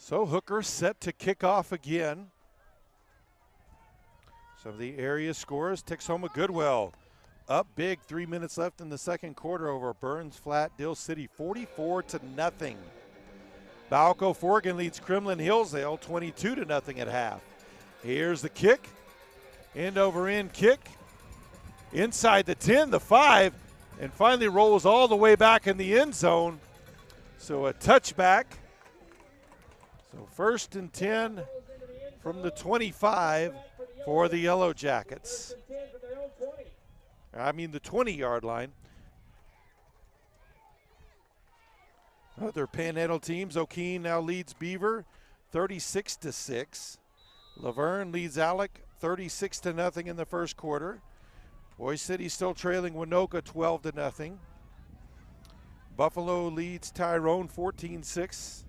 So Hooker set to kick off again. Some of the area scores. Texoma Goodwell up big, 3 minutes left in the second quarter over Burns Flat Dill City, 44-0. Balco Forgan leads Kremlin Hillsdale 22-0 at half. Here's the kick, end over end kick, inside the 10, the 5, and finally rolls all the way back in the end zone. So a touchback. So 1st and 10 from the 25 for the Yellowjackets. I mean the 20-yard line. Other Panhandle teams, O'Keene now leads Beaver 36-6. Laverne leads Alec 36-0 in the first quarter. Boise City still trailing Winoka 12-0. Buffalo leads Tyrone 14-6.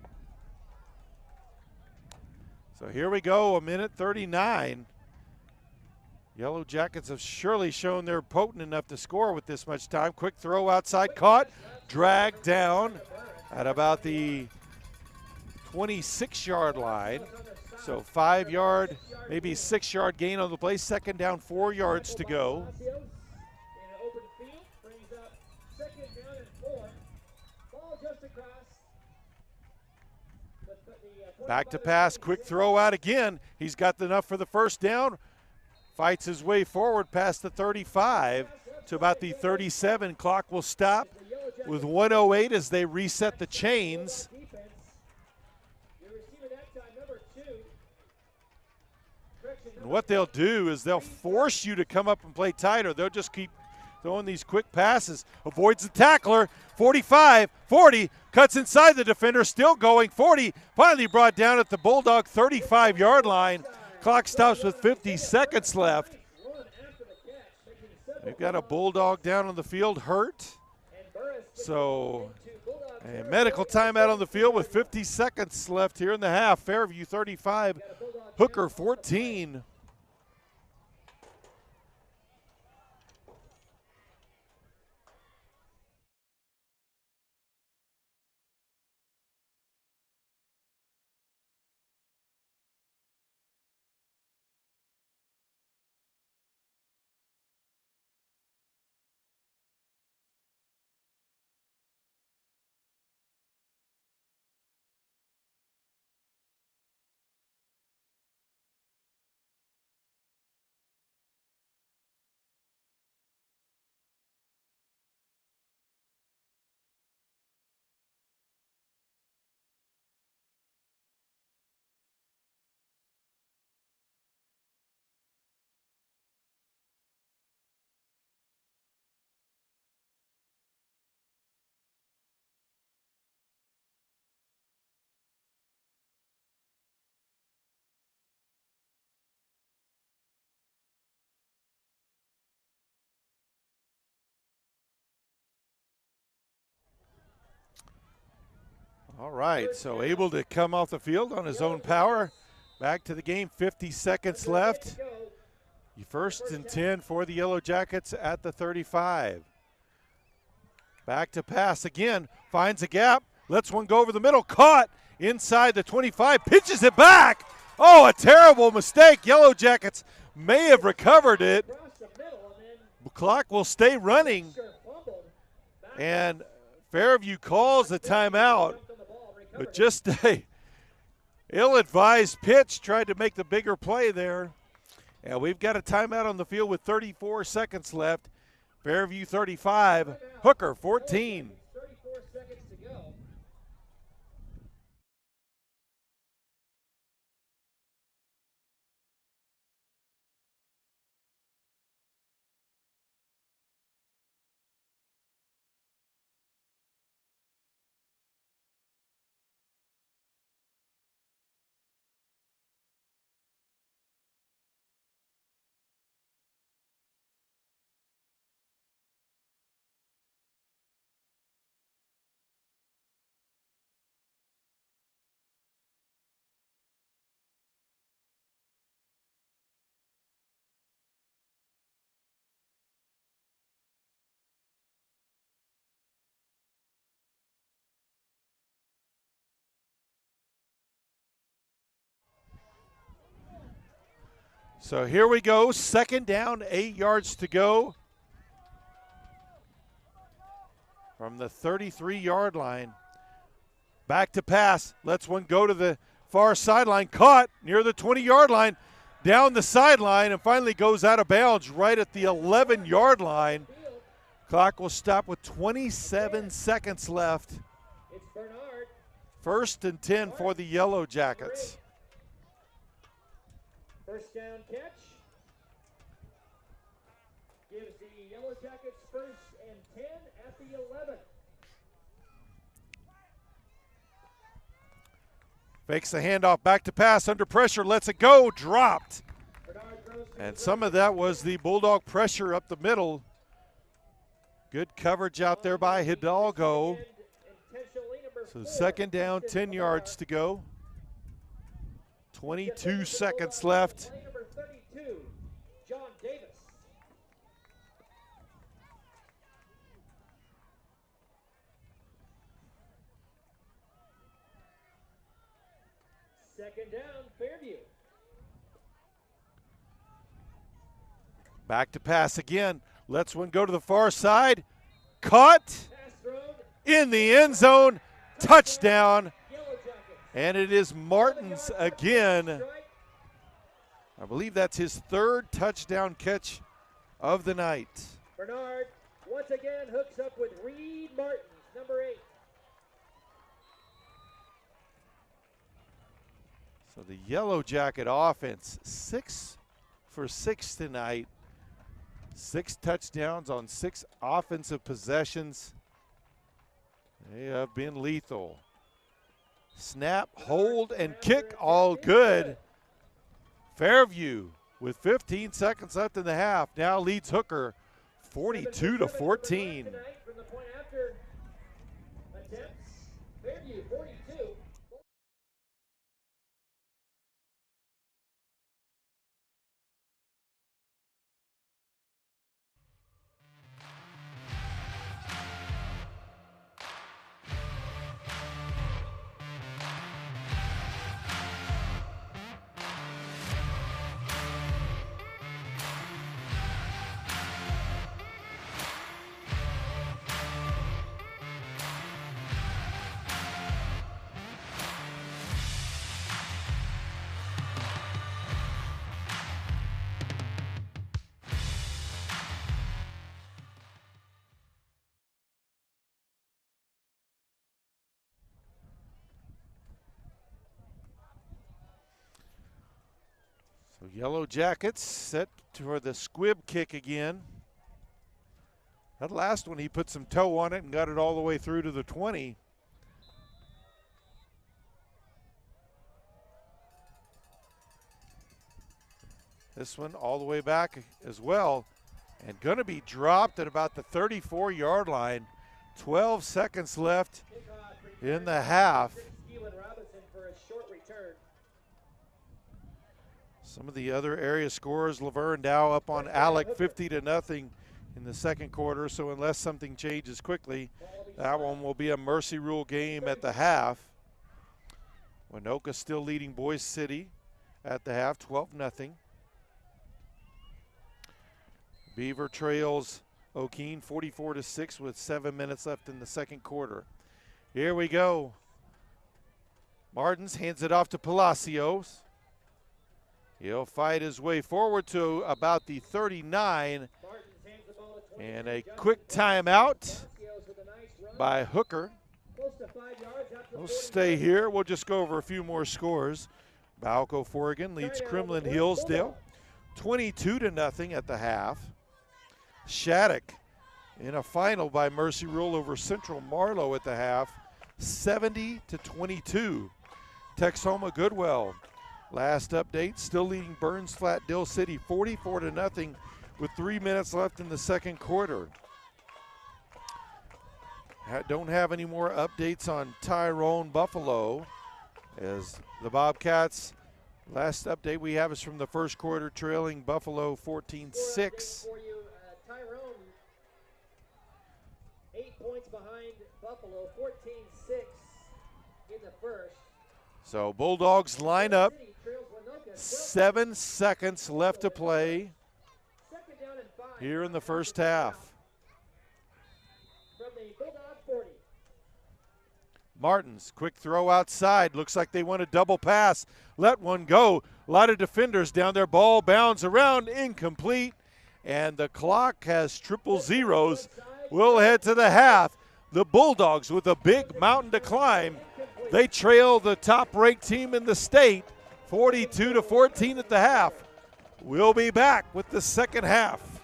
So here we go, a minute 39. Yellow Jackets have surely shown they're potent enough to score with this much time. Quick throw outside, caught, dragged down at about the 26-yard line. So 5-yard, maybe 6-yard gain on the play. Second down, 4 yards to go. Back to pass, quick throw out again. He's got enough for the first down. Fights his way forward past the 35 to about the 37. Clock will stop with 1:08 as they reset the chains. And what they'll do is they'll force you to come up and play tighter. They'll just keep throwing these quick passes. Avoids the tackler. 45, 40, cuts inside the defender, still going. 40, finally brought down at the Bulldog 35-yard line. Clock stops with 50 seconds left. They've got a Bulldog down on the field hurt. So a medical timeout on the field with 50 seconds left here in the half. Fairview 35, Hooker 14. All right, so able to come off the field on his own power. Back to the game, 50 seconds left. First and 10 for the Yellow Jackets at the 35. Back to pass again, finds a gap, lets one go over the middle, caught inside the 25, pitches it back. Oh, a terrible mistake. Yellow Jackets may have recovered it. The clock will stay running, and Fairview calls the timeout. But just a ill-advised pitch, tried to make the bigger play there. And we've got a timeout on the field with 34 seconds left. Fairview 35, Hooker 14. So here we go, second down, 8 yards to go. From the 33-yard line. Back to pass, lets one go to the far sideline, caught near the 20-yard line, down the sideline, and finally goes out of bounds right at the 11-yard line. Clock will stop with 27 seconds left. First and 10 for the Yellowjackets. First down catch gives the Yellowjackets first and 10 at the 11. Fakes the handoff, back to pass, under pressure, lets it go, dropped. And some of that was the Bulldog pressure up the middle. Good coverage out there by Hidalgo. So second down, 10 yards to go. 22 seconds left. Number 32, John Davis. Second down, Fairview. Back to pass again. Lets one go to the far side. Caught in the end zone. Touchdown. And it is Martins again. I believe that's his third touchdown catch of the night. Bernard once again hooks up with Reed Martins, number 8. So the Yellow Jacket offense, 6 for 6 tonight. 6 touchdowns on 6 offensive possessions. They have been lethal. Snap, hold, and kick, all good. Fairview with 15 seconds left in the half now leads Hooker 42-14. From the point after attempts, Fairview 42. So Yellow Jackets set for the squib kick again. That last one, he put some toe on it and got it all the way through to the 20. This one all the way back as well, and going to be dropped at about the 34-yard line. 12 seconds left in the half. Some of the other area scores, Laverne Dow up on Alec 50-0 in the second quarter, so unless something changes quickly, that one will be a mercy rule game at the half. Winoka still leading Boise City at the half, 12-0. Beaver trails O'Keene 44-6 with 7 minutes left in the second quarter. Here we go. Martins hands it off to Palacios. He'll fight his way forward to about the 39. And a quick timeout by Hooker. We'll stay here. We'll just go over a few more scores. Balco Forgan leads Kremlin Hillsdale 22-0 at the half. Shattuck in a final by mercy rule over Central Marlowe at the half, 70-22. Texoma Goodwell, last update, still leading Burns Flat Dill City 44-0 with 3 minutes left in the second quarter. Don't have any more updates on Tyrone Buffalo, as the Bobcats, last update we have is from the first quarter, trailing Buffalo 14-6. Tyrone, 8 points behind Buffalo, 14-6 in the first. So Bulldogs line up 7 seconds left to play Second down and 5. here in the first half. From the Bulldog 40. Martins, quick throw outside. Looks like they want a double pass. Let one go. A lot of defenders down there. Ball bounds around, incomplete. And the clock has triple zeros. We'll head to the half. The Bulldogs with a big mountain to climb. They trail the top-ranked team in the state, 42-14 at the half. We'll be back with the second half.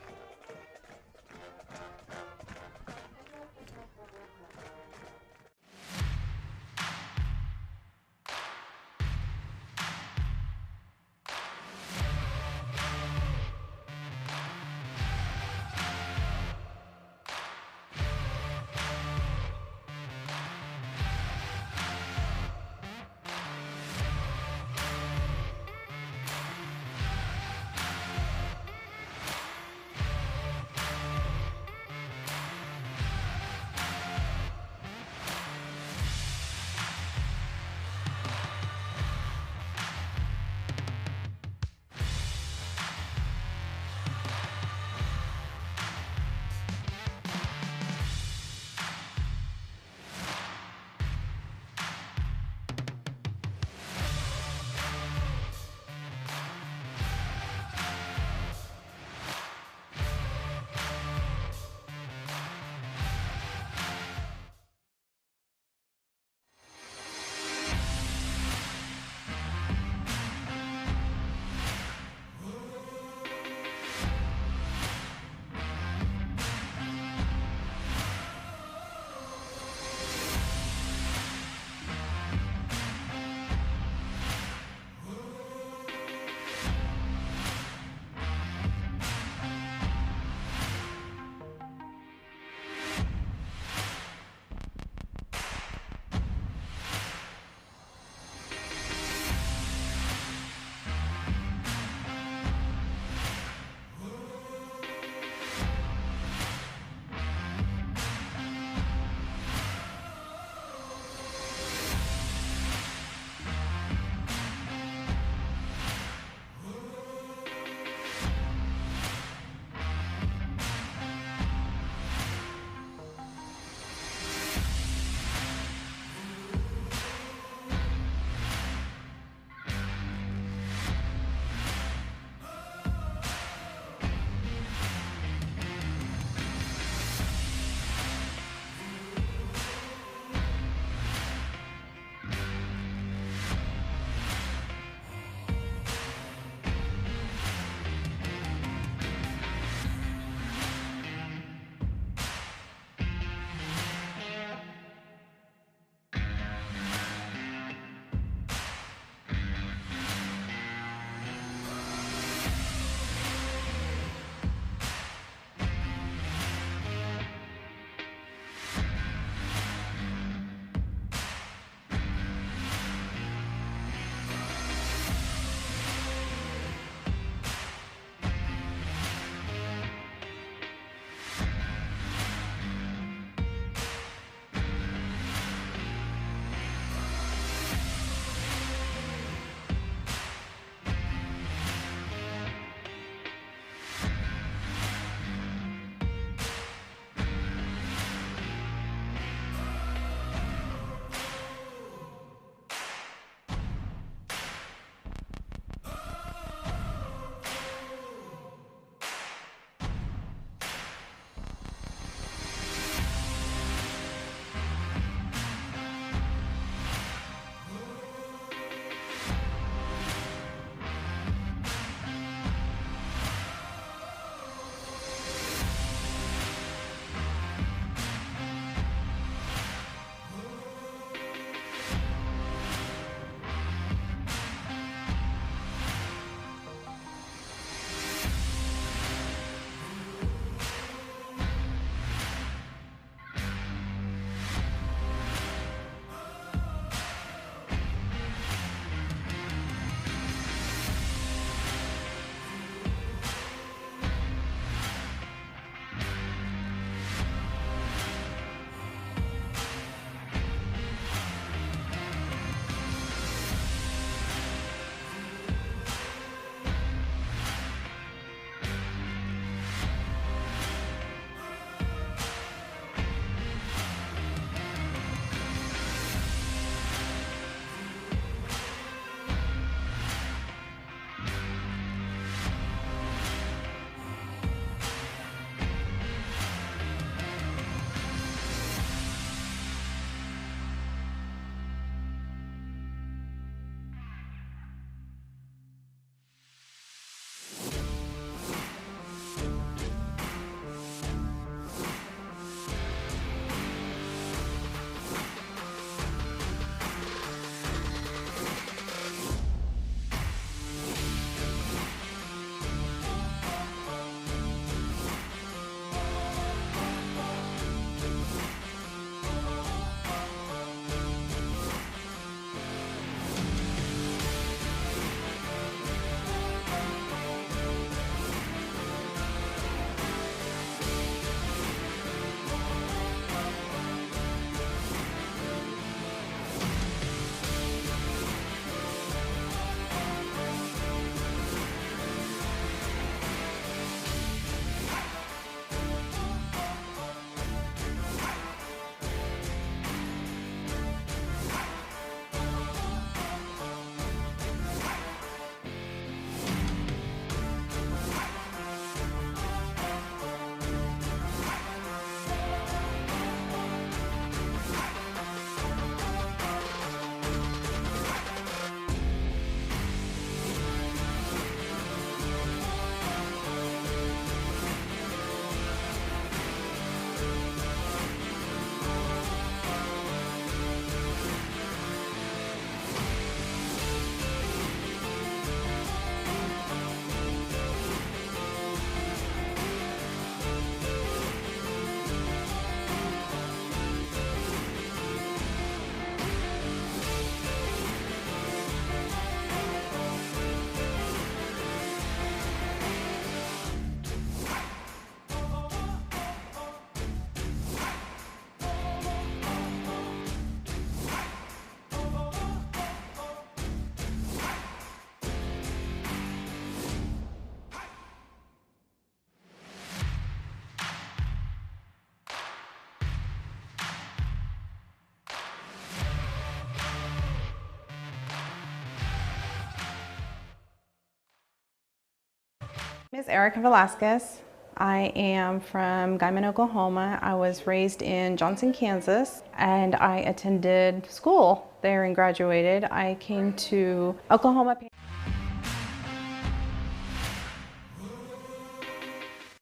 My name is Erica Velasquez. I am from Guyman, Oklahoma. I was raised in Johnson, Kansas, and I attended school there and graduated. I came to Oklahoma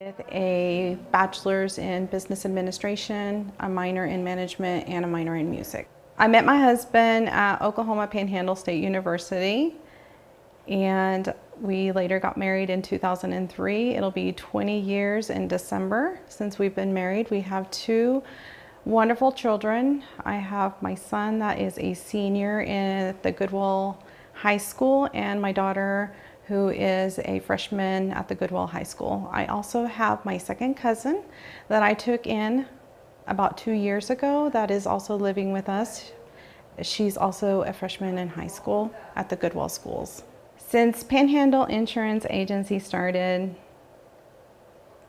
with a bachelor's in business administration, a minor in management, and a minor in music. I met my husband at Oklahoma Panhandle State University, and we later got married in 2003. It'll be 20 years in December since we've been married. We have two wonderful children. I have my son that is a senior at the Goodwill High School, and my daughter who is a freshman at the Goodwill High School. I also have my second cousin that I took in about 2 years ago that is also living with us. She's also a freshman in high school at the Goodwill schools. Since Panhandle Insurance Agency started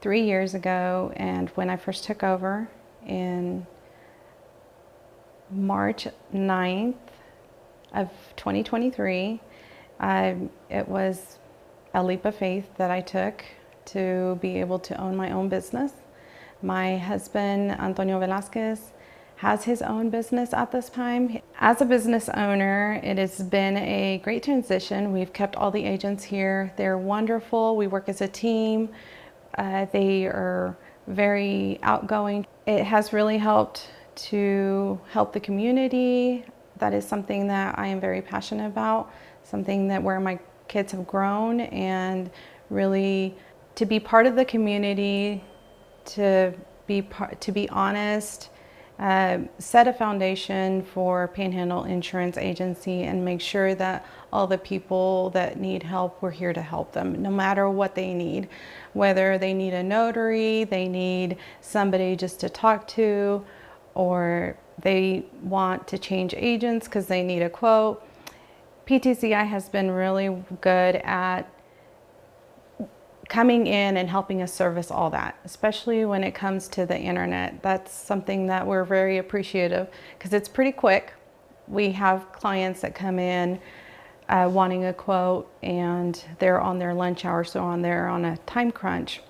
3 years ago, and when I first took over in March 9th of 2023, it was a leap of faith that I took to be able to own my own business. My husband, Antonio Velasquez, has his own business at this time. As a business owner, it has been a great transition. We've kept all the agents here. They're wonderful. We work as a team. They are very outgoing. It has really helped to help the community. That is something that I am very passionate about, something that where my kids have grown, and really to be part of the community, to be honest, set a foundation for Panhandle Insurance Agency and make sure that all the people that need help, we're here to help them, no matter what they need. Whether they need a notary, they need somebody just to talk to, or they want to change agents because they need a quote. PTCI has been really good at coming in and helping us service all that, especially when it comes to the internet. That's something that we're very appreciative because it's pretty quick. We have clients that come in wanting a quote, and they're on their lunch hour, so they're on a time crunch.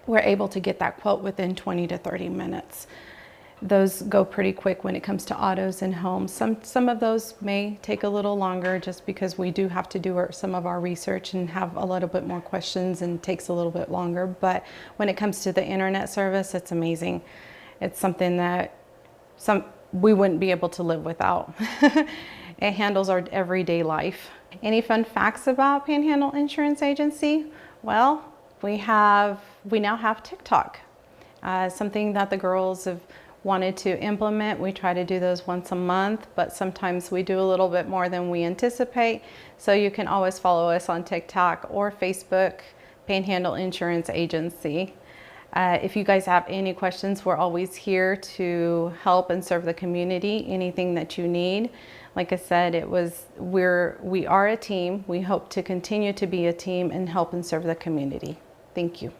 We're able to get that quote within 20 to 30 minutes. Those go pretty quick when it comes to autos and homes. Some of those may take a little longer just because we do have to do some of our research and have a little bit more questions, and takes a little bit longer. But when it comes to the internet service, it's amazing. It's something that we wouldn't be able to live without. It handles our everyday life. Any fun facts about Panhandle Insurance Agency? Well, we now have TikTok, something that the girls have wanted to implement. We try to do those once a month, but sometimes we do a little bit more than we anticipate. So you can always follow us on TikTok or Facebook, Panhandle Insurance Agency. If you guys have any questions, we're always here to help and serve the community, anything that you need. Like I said, we are a team. We hope to continue to be a team and help and serve the community. Thank you.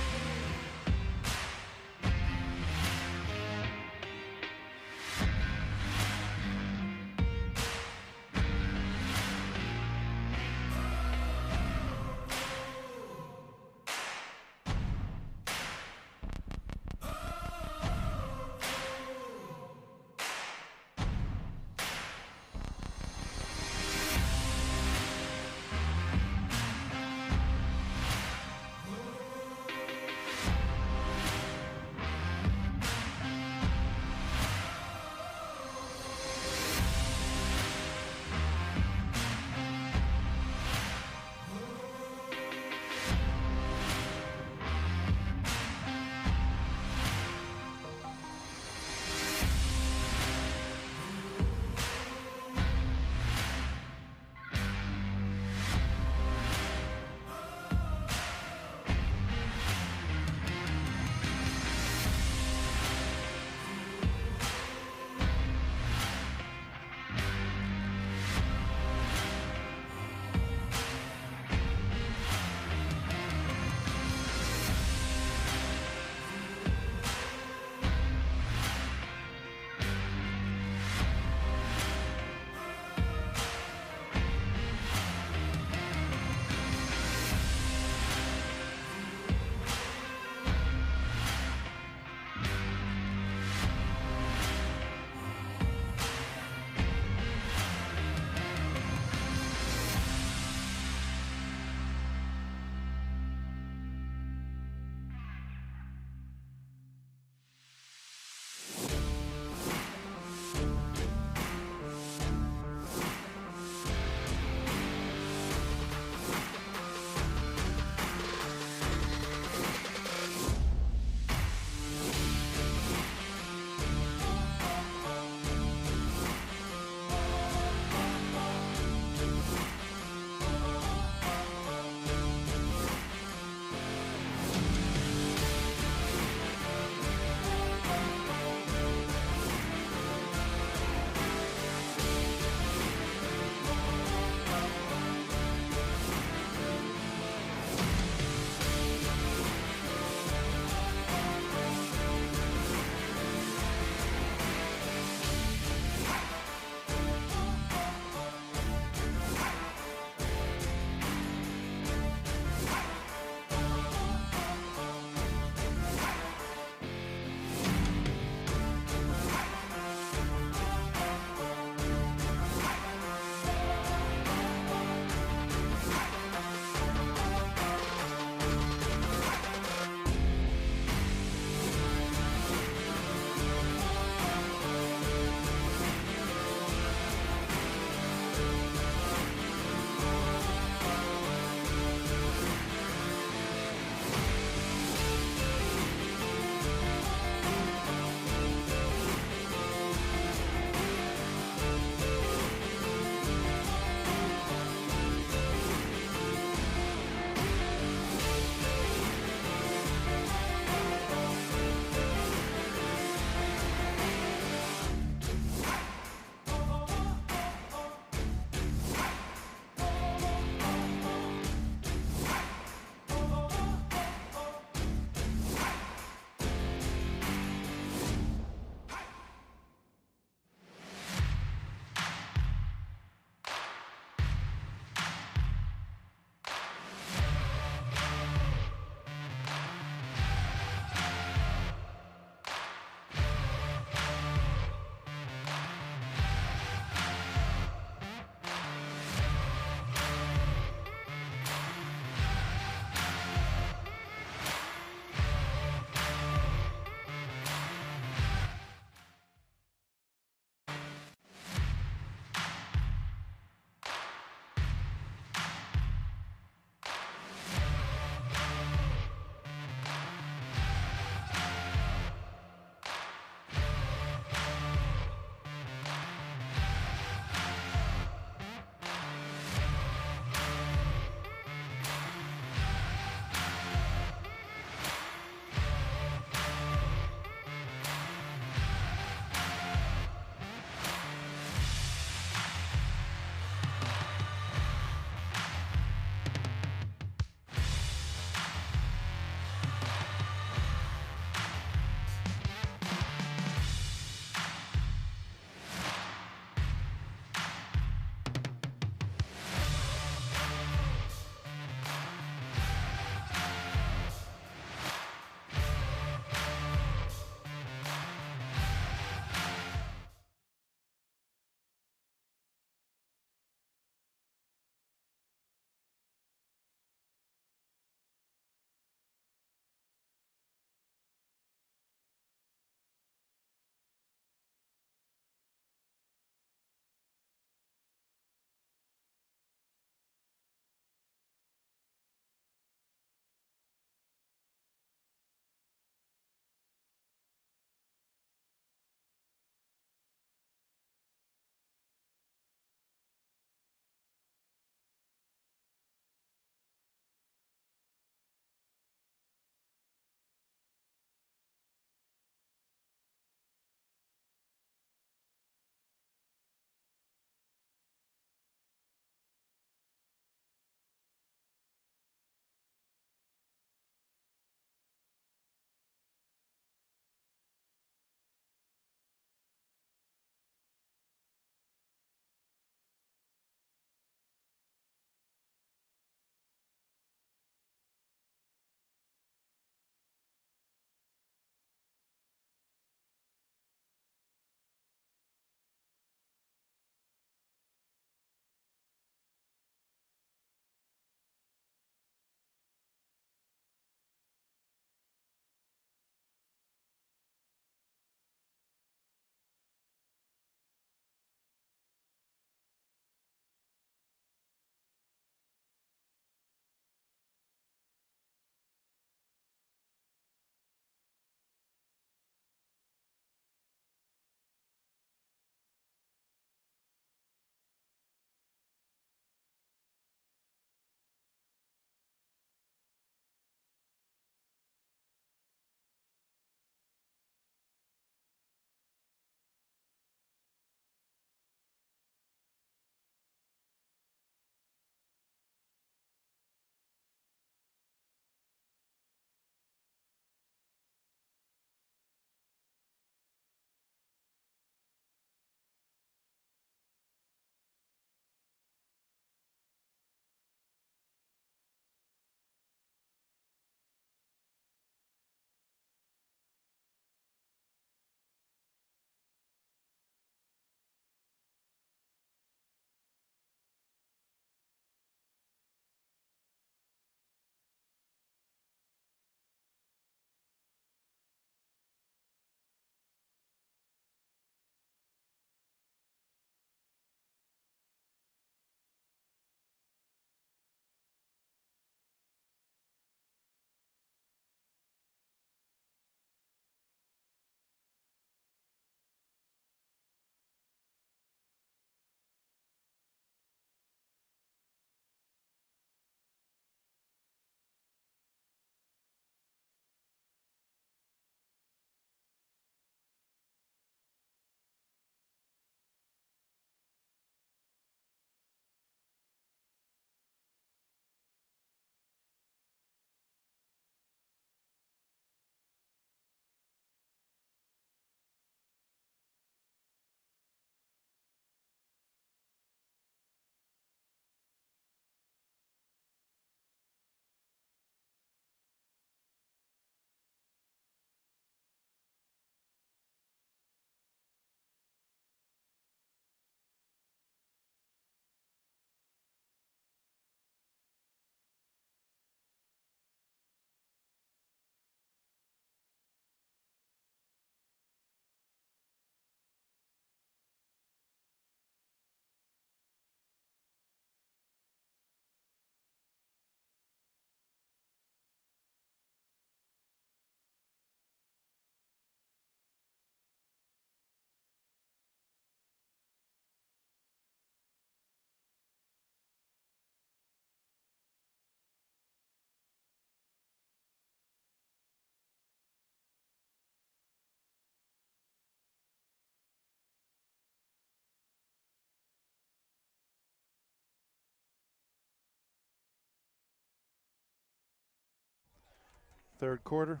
third quarter.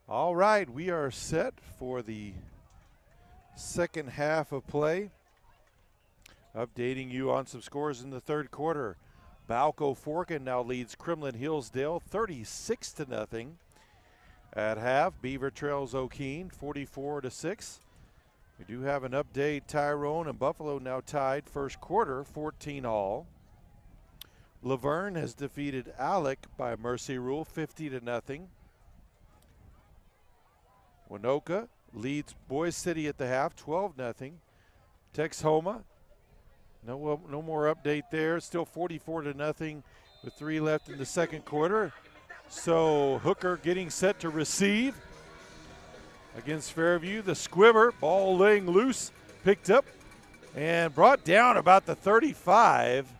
All right, we are set for the second half of play. Updating you on some scores in the third quarter. Balco Forkin now leads Kremlin Hillsdale 36-0. At half, Beaver trails O'Keene 44-6. We do have an update. Tyrone and Buffalo now tied first quarter 14-all. Laverne has defeated Alec by mercy rule 50-0. Winoka leads Boise City at the half 12-0. Texhoma, no more update there. Still 44-0 with 3 left in the second quarter. So Hooker getting set to receive against Fairview. The squibber, ball laying loose, picked up and brought down about the 35.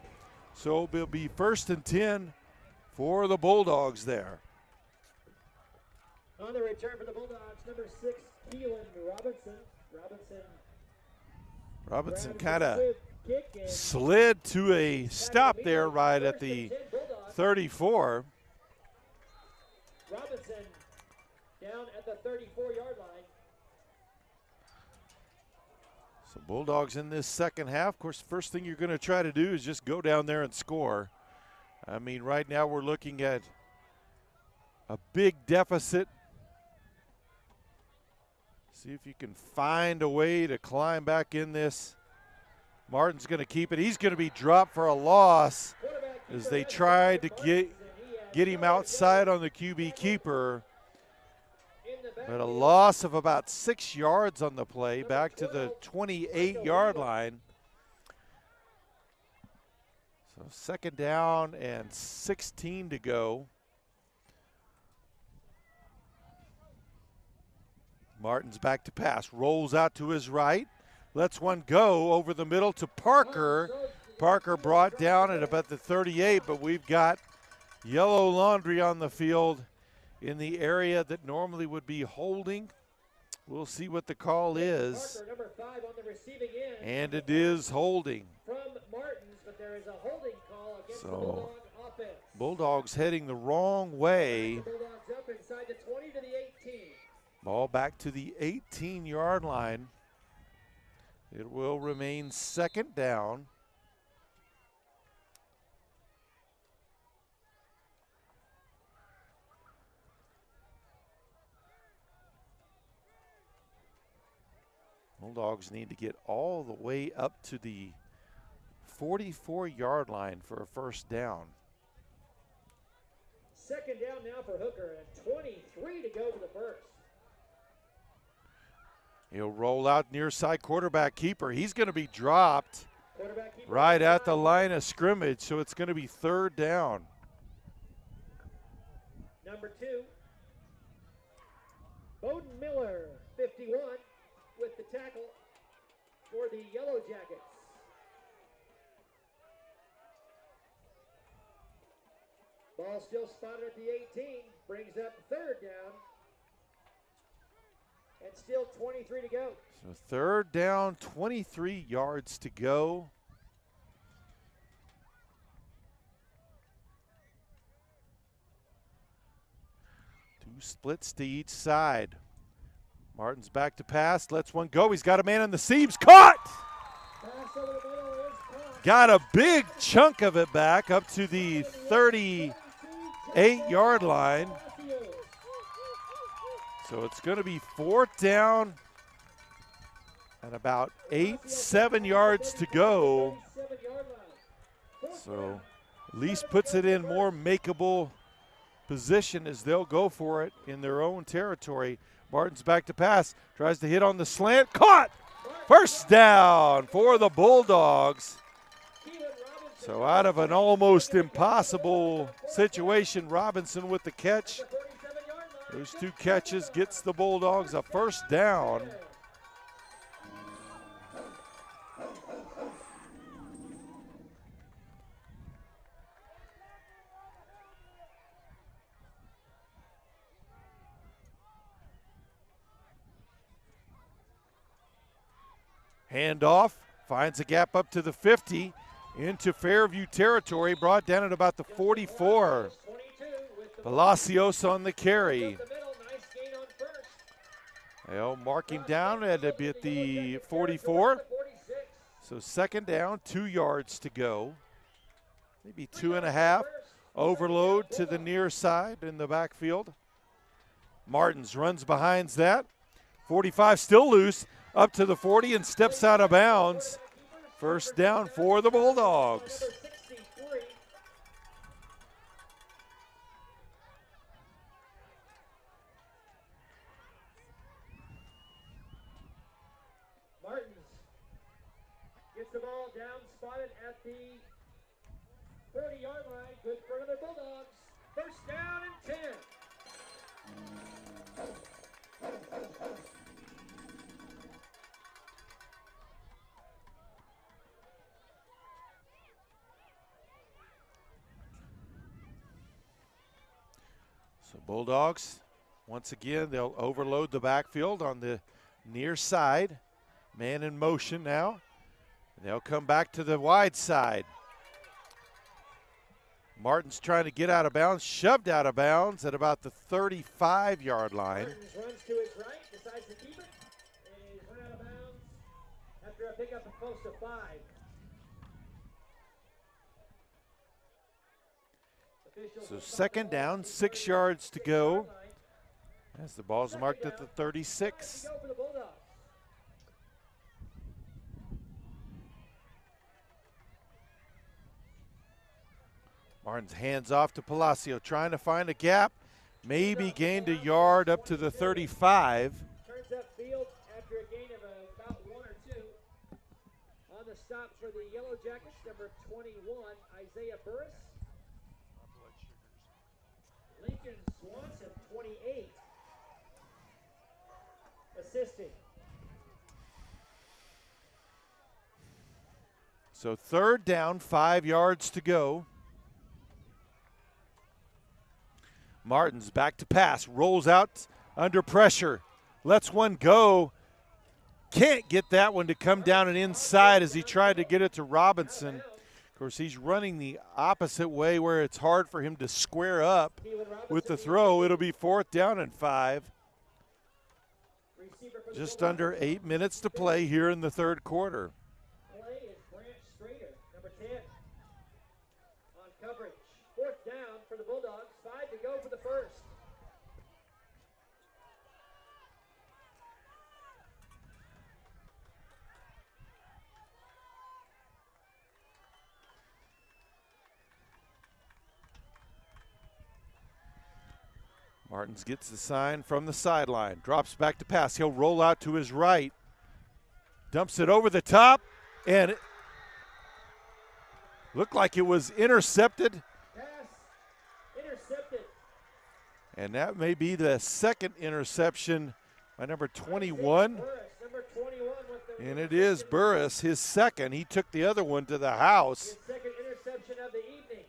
So it'll be 1st and 10 for the Bulldogs there. On the return for the Bulldogs, number 6, Keelan Robinson kind of slid to a stop there right at the 34. Robinson down at the 34-yard line. So Bulldogs in this second half. Of course, first thing you're going to try to do is just go down there and score. I mean, right now we're looking at a big deficit. See if you can find a way to climb back in this. Martin's going to keep it. He's going to be dropped for a loss as they tried to get him outside on the QB keeper. But a loss of about 6 yards on the play, back to the 28-yard line. So 2nd down and 16 to go. Martin's back to pass, rolls out to his right, lets one go over the middle to Parker. Parker brought down at about the 38, but we've got yellow laundry on the field in the area that normally would be holding. We'll see what the call is. Parker, number 5 on the receiving end. And it is holding. From Martins, but there is a holding call against the Bulldog offense. Bulldogs heading the wrong way. Bulldogs up inside the 20 to the 18. Ball back to the 18-yard line. It will remain 2nd down. Bulldogs need to get all the way up to the 44-yard line for a 1st down. 2nd down now for Hooker and 23 to go for the 1st. He'll roll out near side quarterback keeper. He's going to be dropped right at the line of scrimmage, so it's going to be 3rd down. Number 2, Bowden Miller, 51, with the tackle for the Yellowjackets. Ball still spotted at the 18, brings up 3rd down. And still 23 to go. So 3rd down, 23 yards to go. Two splits to each side. Martin's back to pass, lets one go. He's got a man in the seams, caught! Pass over the middle is caught. Got a big chunk of it back up to the 38-yard line. So it's going to be 4th down and about 7 yards to go. So at least puts it in more makeable position as they'll go for it in their own territory. Martin's back to pass, tries to hit on the slant, caught! 1st down for the Bulldogs. So out of an almost impossible situation, Robinson with the catch. Those 2 catches gets the Bulldogs a 1st down. Handoff, finds a gap up to the 50, into Fairview territory, brought down at about the 44. Palacios on the carry. Up the middle, nice gain on first. They'll mark him down at the 44. 46. So second down, 2 yards to go. Maybe 2.5. Overload to the near side in the backfield. Martins runs behind that. 45 still loose, up to the 40 and steps out of bounds. First down for the Bulldogs. Number 63. Martins gets the ball down, spotted at the 40-yard line. Good for the Bulldogs. First down and 10. So Bulldogs, once again, they'll overload the backfield on the near side. Man in motion now. They'll come back to the wide side. Martin's trying to get out of bounds, shoved out of bounds at about the 35-yard line. Martins runs to his right, decides to keep it, and he's run out of bounds after a pickup of close to 5. So second down, 6 yards to go. As the ball's marked at the 36. Go for the Bulldogs. Martin's hands off to Palacio, trying to find a gap. Maybe gained a yard up to the 35. Turns upfield after a gain of about 1 or 2. On the stop for the Yellowjackets, number 21, Isaiah Burris. Lincoln Swanson, 28, assisting. So third down, 5 yards to go. Martins back to pass, rolls out under pressure, lets one go. Can't get that one to come down and inside as he tried to get it to Robinson. Of course, he's running the opposite way where it's hard for him to square up with the throw. It'll be fourth down and 5. Just under 8 minutes to play here in the third quarter. Play is Branch Strader, number 10, on coverage. Fourth down for the Bulldogs, 5 to go for the first. Martins gets the sign from the sideline, drops back to pass. He'll roll out to his right, dumps it over the top, and it looked like it was intercepted. Pass intercepted. And that may be the second interception by number 21. Burris, number 21 with the And it is Burris, his second. He took the other one to the house. his second interception of the evening.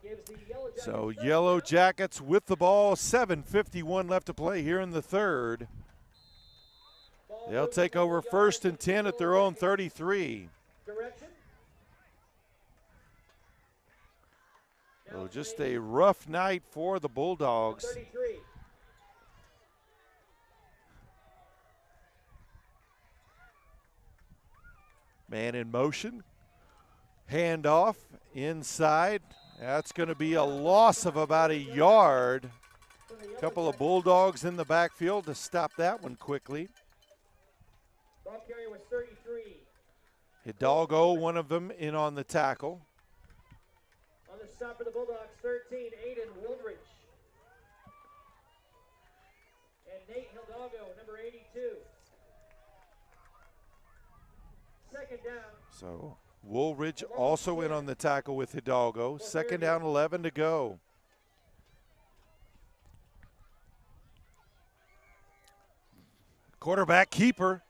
Gives the Yellowjackets So first Yellow down. Jackets with the ball, 7:51 left to play here in the third. Ball They'll moves take to the over first and yard. 10 at their own 33. Direction. So just a rough night for the Bulldogs. 33. Man in motion. Hand off inside. That's going to be a loss of about a yard. A couple of Bulldogs in the backfield to stop that one quickly. Ball carrier was 33. Hidalgo, one of them, in on the tackle. On the stop for the Bulldogs, 13, Aiden Wildridge. And Nate Hidalgo, number 82. Second down. So Woolridge also in on the tackle with Hidalgo. Second down, 11 to go. Quarterback keeper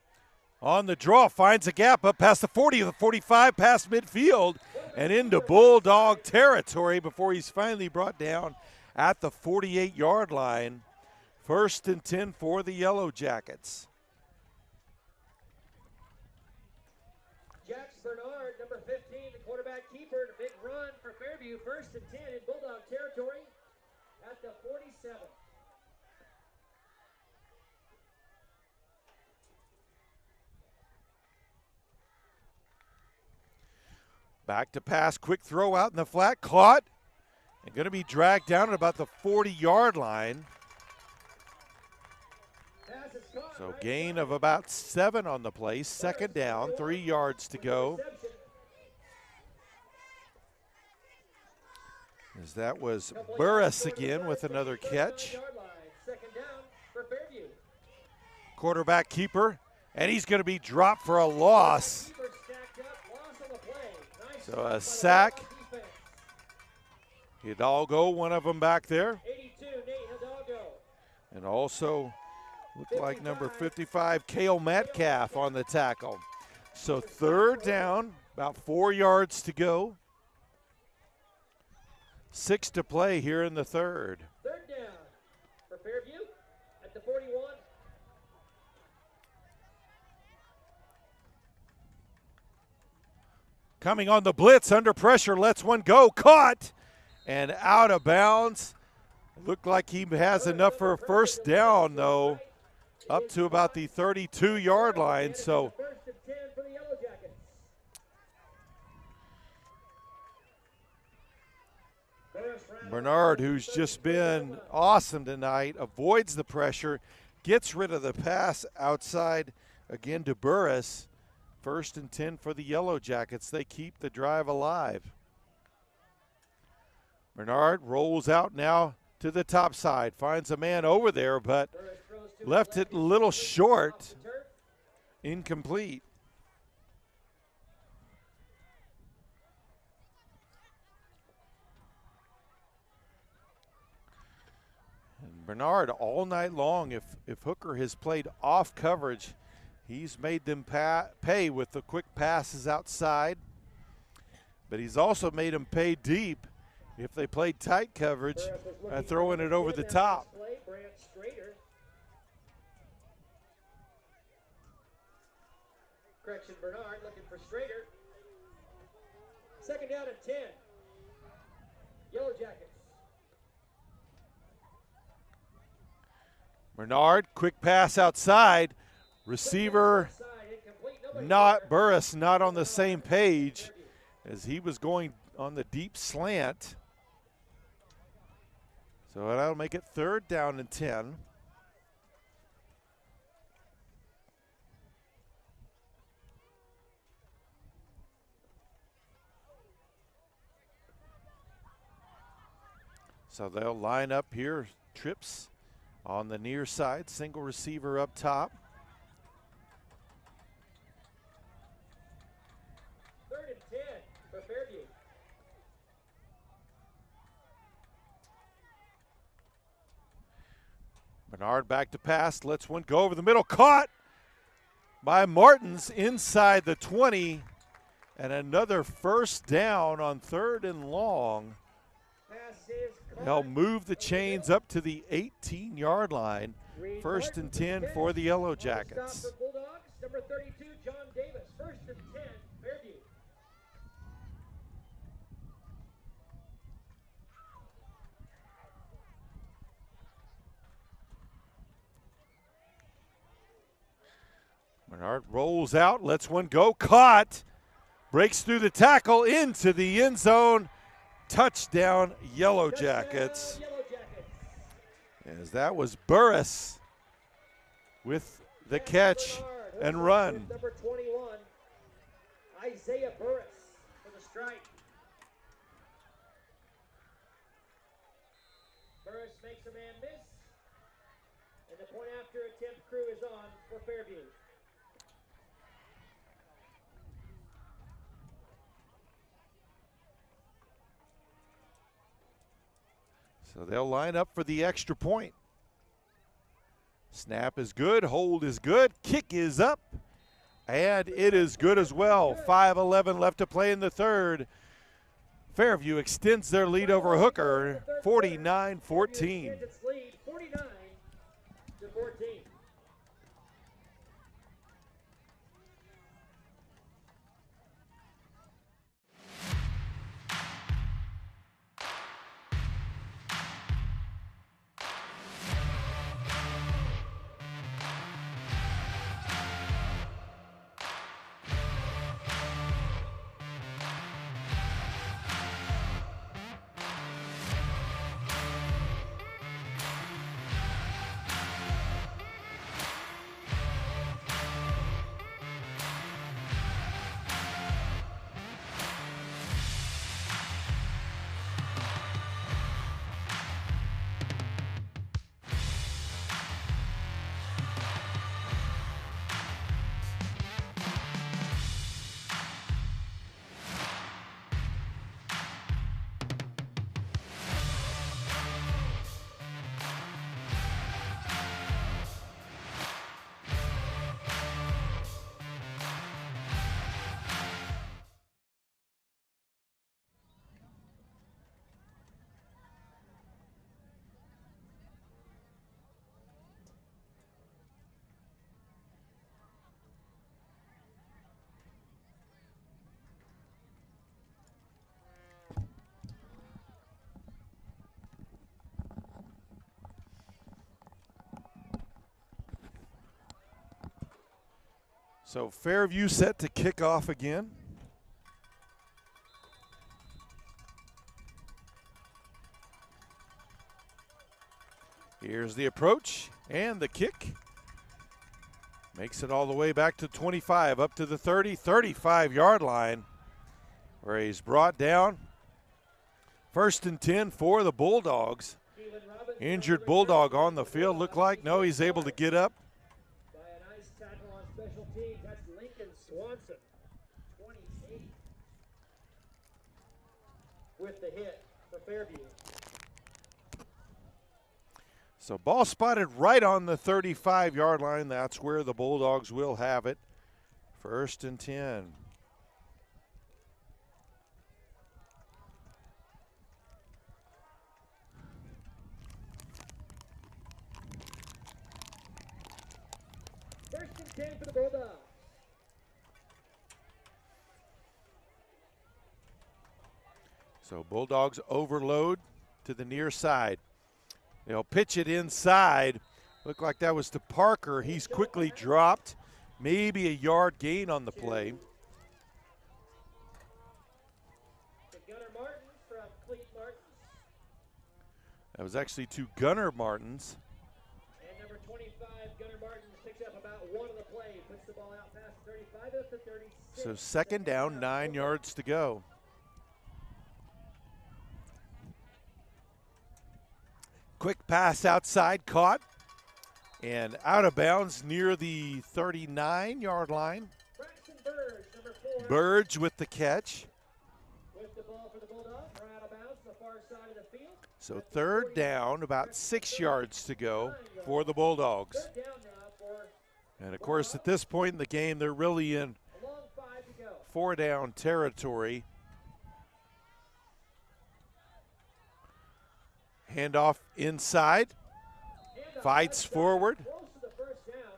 on the draw, finds a gap up past the 40, the 45, past midfield, and into Bulldog territory before he's finally brought down at the 48-yard line. First and 10 for the Yellow Jackets. Jax Bernard, number 15, the quarterback keeper. A big run for Fairview. First and 10 in Bulldog territory. at the 47. Back to pass, quick throw out in the flat, caught, and going to be dragged down at about the 40-yard line. So gain of about 7 on the play, second down, 3 yards to go. As that was Burris again with another catch. Quarterback keeper, and he's going to be dropped for a loss. So a sack. Hidalgo, one of them back there. And also looked like number 55, Cale Metcalf on the tackle. So third down, about 4 yards to go. 6 to play here in the third. Third down for Fairview at the 41. Coming on the blitz, under pressure, lets one go, caught, and out of bounds. Looked like he has enough for a first down, though, up to about the 32-yard line. So First and 10 for the Yellowjackets. Bernard, who's just been awesome tonight, avoids the pressure, gets rid of the pass outside again to Burris. First and 10 for the Yellowjackets. They keep the drive alive. Bernard rolls out now to the top side, finds a man over there, but left it a little short, incomplete. And Bernard all night long, if Hooker has played off coverage, he's made them pay with the quick passes outside, but he's also made them pay deep if they played tight coverage and throwing it over the top. Correction, Bernard looking for Strader. Second down and 10. Yellowjackets. Bernard, quick pass outside. Receiver, not Burris, not on the same page as he was going on the deep slant. So that'll make it third down and 10. So they'll line up here, trips on the near side, single receiver up top. Third and 10 for Fairview. Bernard back to pass, lets one go over the middle, caught by Martins inside the 20, and another first down on third and long. They'll move the chains up to the 18-yard line. First and 10 for the Yellowjackets. Stop for Bulldogs, number 32, John Davis. First and 10, Fairview. Bernard rolls out, lets one go, caught, breaks through the tackle into the end zone. Touchdown, Yellowjackets. As that was Burris with the catch and run. Number 21, Isaiah Burris for the strike. Burris makes a man miss, and the point after attempt crew is on for Fairview. So they'll line up for the extra point. Snap is good, hold is good, kick is up, and it is good as well. 5:11 left to play in the third. Fairview extends their lead over Hooker, 49-14. 49-14. So Fairview set to kick off again. Here's the approach and the kick. Makes it all the way back to 25, up to the 30, 35-yard line, where he's brought down. 1st and 10 for the Bulldogs. Injured Bulldog on the field. Looked like, no, he's able to get up. By a nice tackle on special teams. That's Lincoln Swanson, 28, with the hit for Fairview. So ball spotted right on the 35-yard line. That's where the Bulldogs will have it. 1st and 10. First and 10 for the Bulldogs. So Bulldogs overload to the near side. They'll pitch it inside. Looked like that was to Parker. He's quickly dropped. Maybe a yard gain on the play. Gunnar Martin from Cleet Martins. That was actually to Gunnar Martins. And number 25, Gunnar Martins, picks up about one on the play. Puts the ball out past 35 up to 36. So 2nd down, 9 yards to go. Quick pass outside, caught, and out of bounds near the 39-yard line. Braxton Burge, number 4. Burge with the catch. With the ball for the Bulldogs, right out of bounds to the far side of the field. So 3rd down, about 6 yards to go for the Bulldogs. 3rd down now for And of course, at this point in the game, they're really in a long 5 to go. 4-down territory. Handoff inside, fights forward. Close to the 1st down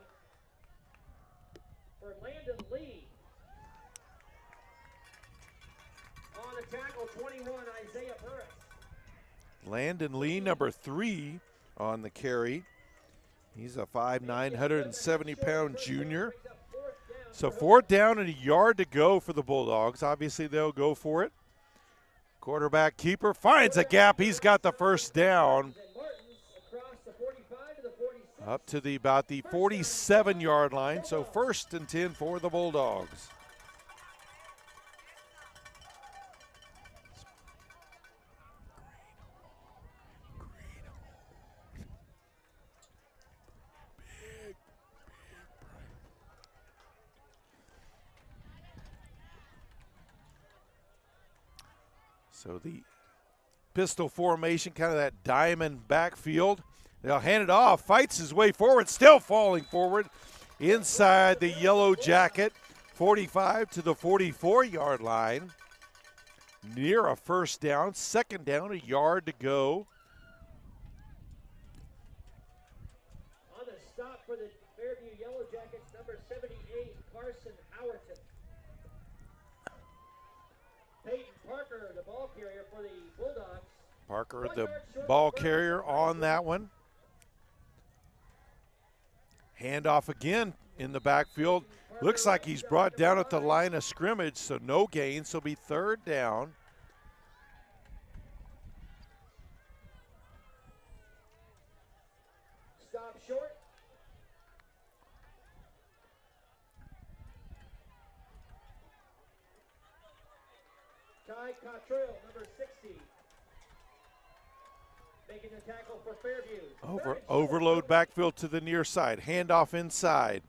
for Landon Lee. On the tackle, 21, Isaiah Burris. Landon Lee, number 3 on the carry. He's a 5'9", 170-pound junior. So 4th down and a yard to go for the Bulldogs. Obviously, they'll go for it. Quarterback keeper finds a gap. He's got the 1st down. Up to about the 47-yard line. So 1st and 10 for the Bulldogs. So the pistol formation, kind of that diamond backfield. They'll hand it off, fights his way forward, still falling forward inside the yellow jacket, 45 to the 44-yard line. Near a 1st down, 2nd down, a yard to go. On the stop for the Fairview Yellowjackets, number 78, Carson Howerton. Peyton Parker, the ball carrier for the Bulldogs. Parker, the ball carrier on that one. Handoff again in the backfield. Looks like he's brought down at the line of scrimmage, so no gain. So it'll be 3rd down. Stop short. Ty Cottrell, number 60. Making the tackle for Fairview. Overload backfield to the near side. Handoff inside.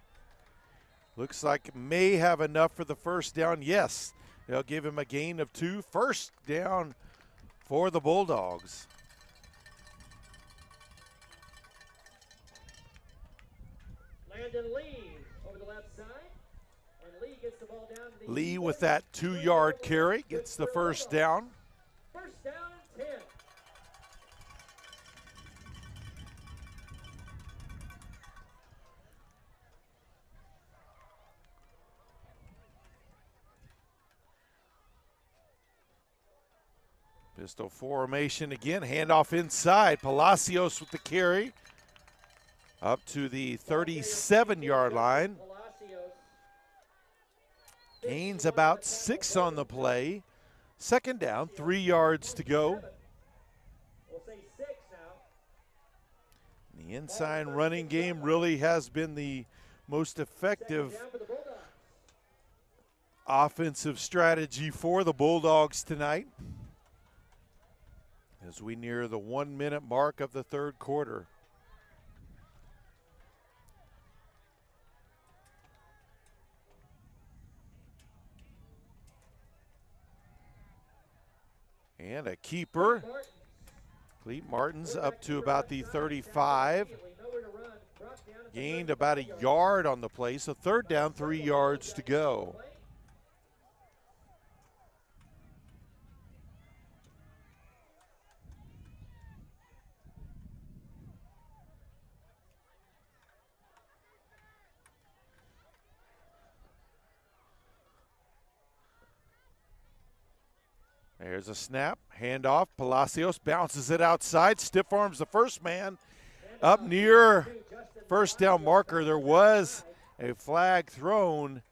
Looks like may have enough for the 1st down. Yes, they'll give him a gain of 2. 1st down for the Bulldogs. Landon Lee over the left side. And Lee gets the ball down to the Lee with that 2-yard carry gets the 1st down. 1st down and 10. Pistol formation again. Handoff inside. Palacios with the carry. Up to the 37-yard line. Palacios Gains about 6 on the play. Second down, 3 yards to go. We'll say 6 now. The inside running game really has been the most effective Down for the Bulldogs. offensive strategy for the Bulldogs tonight as we near the 1-minute mark of the third quarter. And a keeper. Cleet Martin's up to about the 35. Gained about a yard on the play, so third down, 3 yards to go. There's a snap, handoff. Palacios bounces it outside, stiff arms the first man up near first down marker. There was a flag thrown.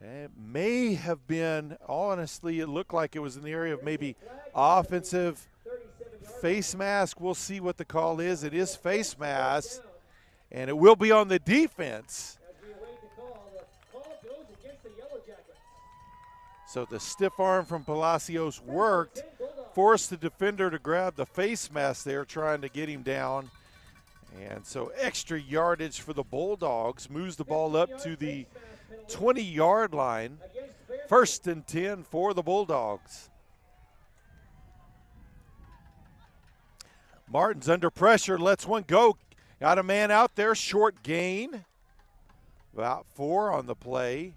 It may have been, honestly, it looked like it was in the area of maybe offensive face mask. We'll see what the call is. It is face mask, and it will be on the defense. As we await the call goes against the Yellowjackets. So the stiff arm from Palacios worked, forced the defender to grab the face mask there, trying to get him down. And so extra yardage for the Bulldogs, moves the ball up to the 20-yard line. First and 10 for the Bulldogs. Martin's under pressure, lets one go. Got a man out there, short gain. About 4 on the play.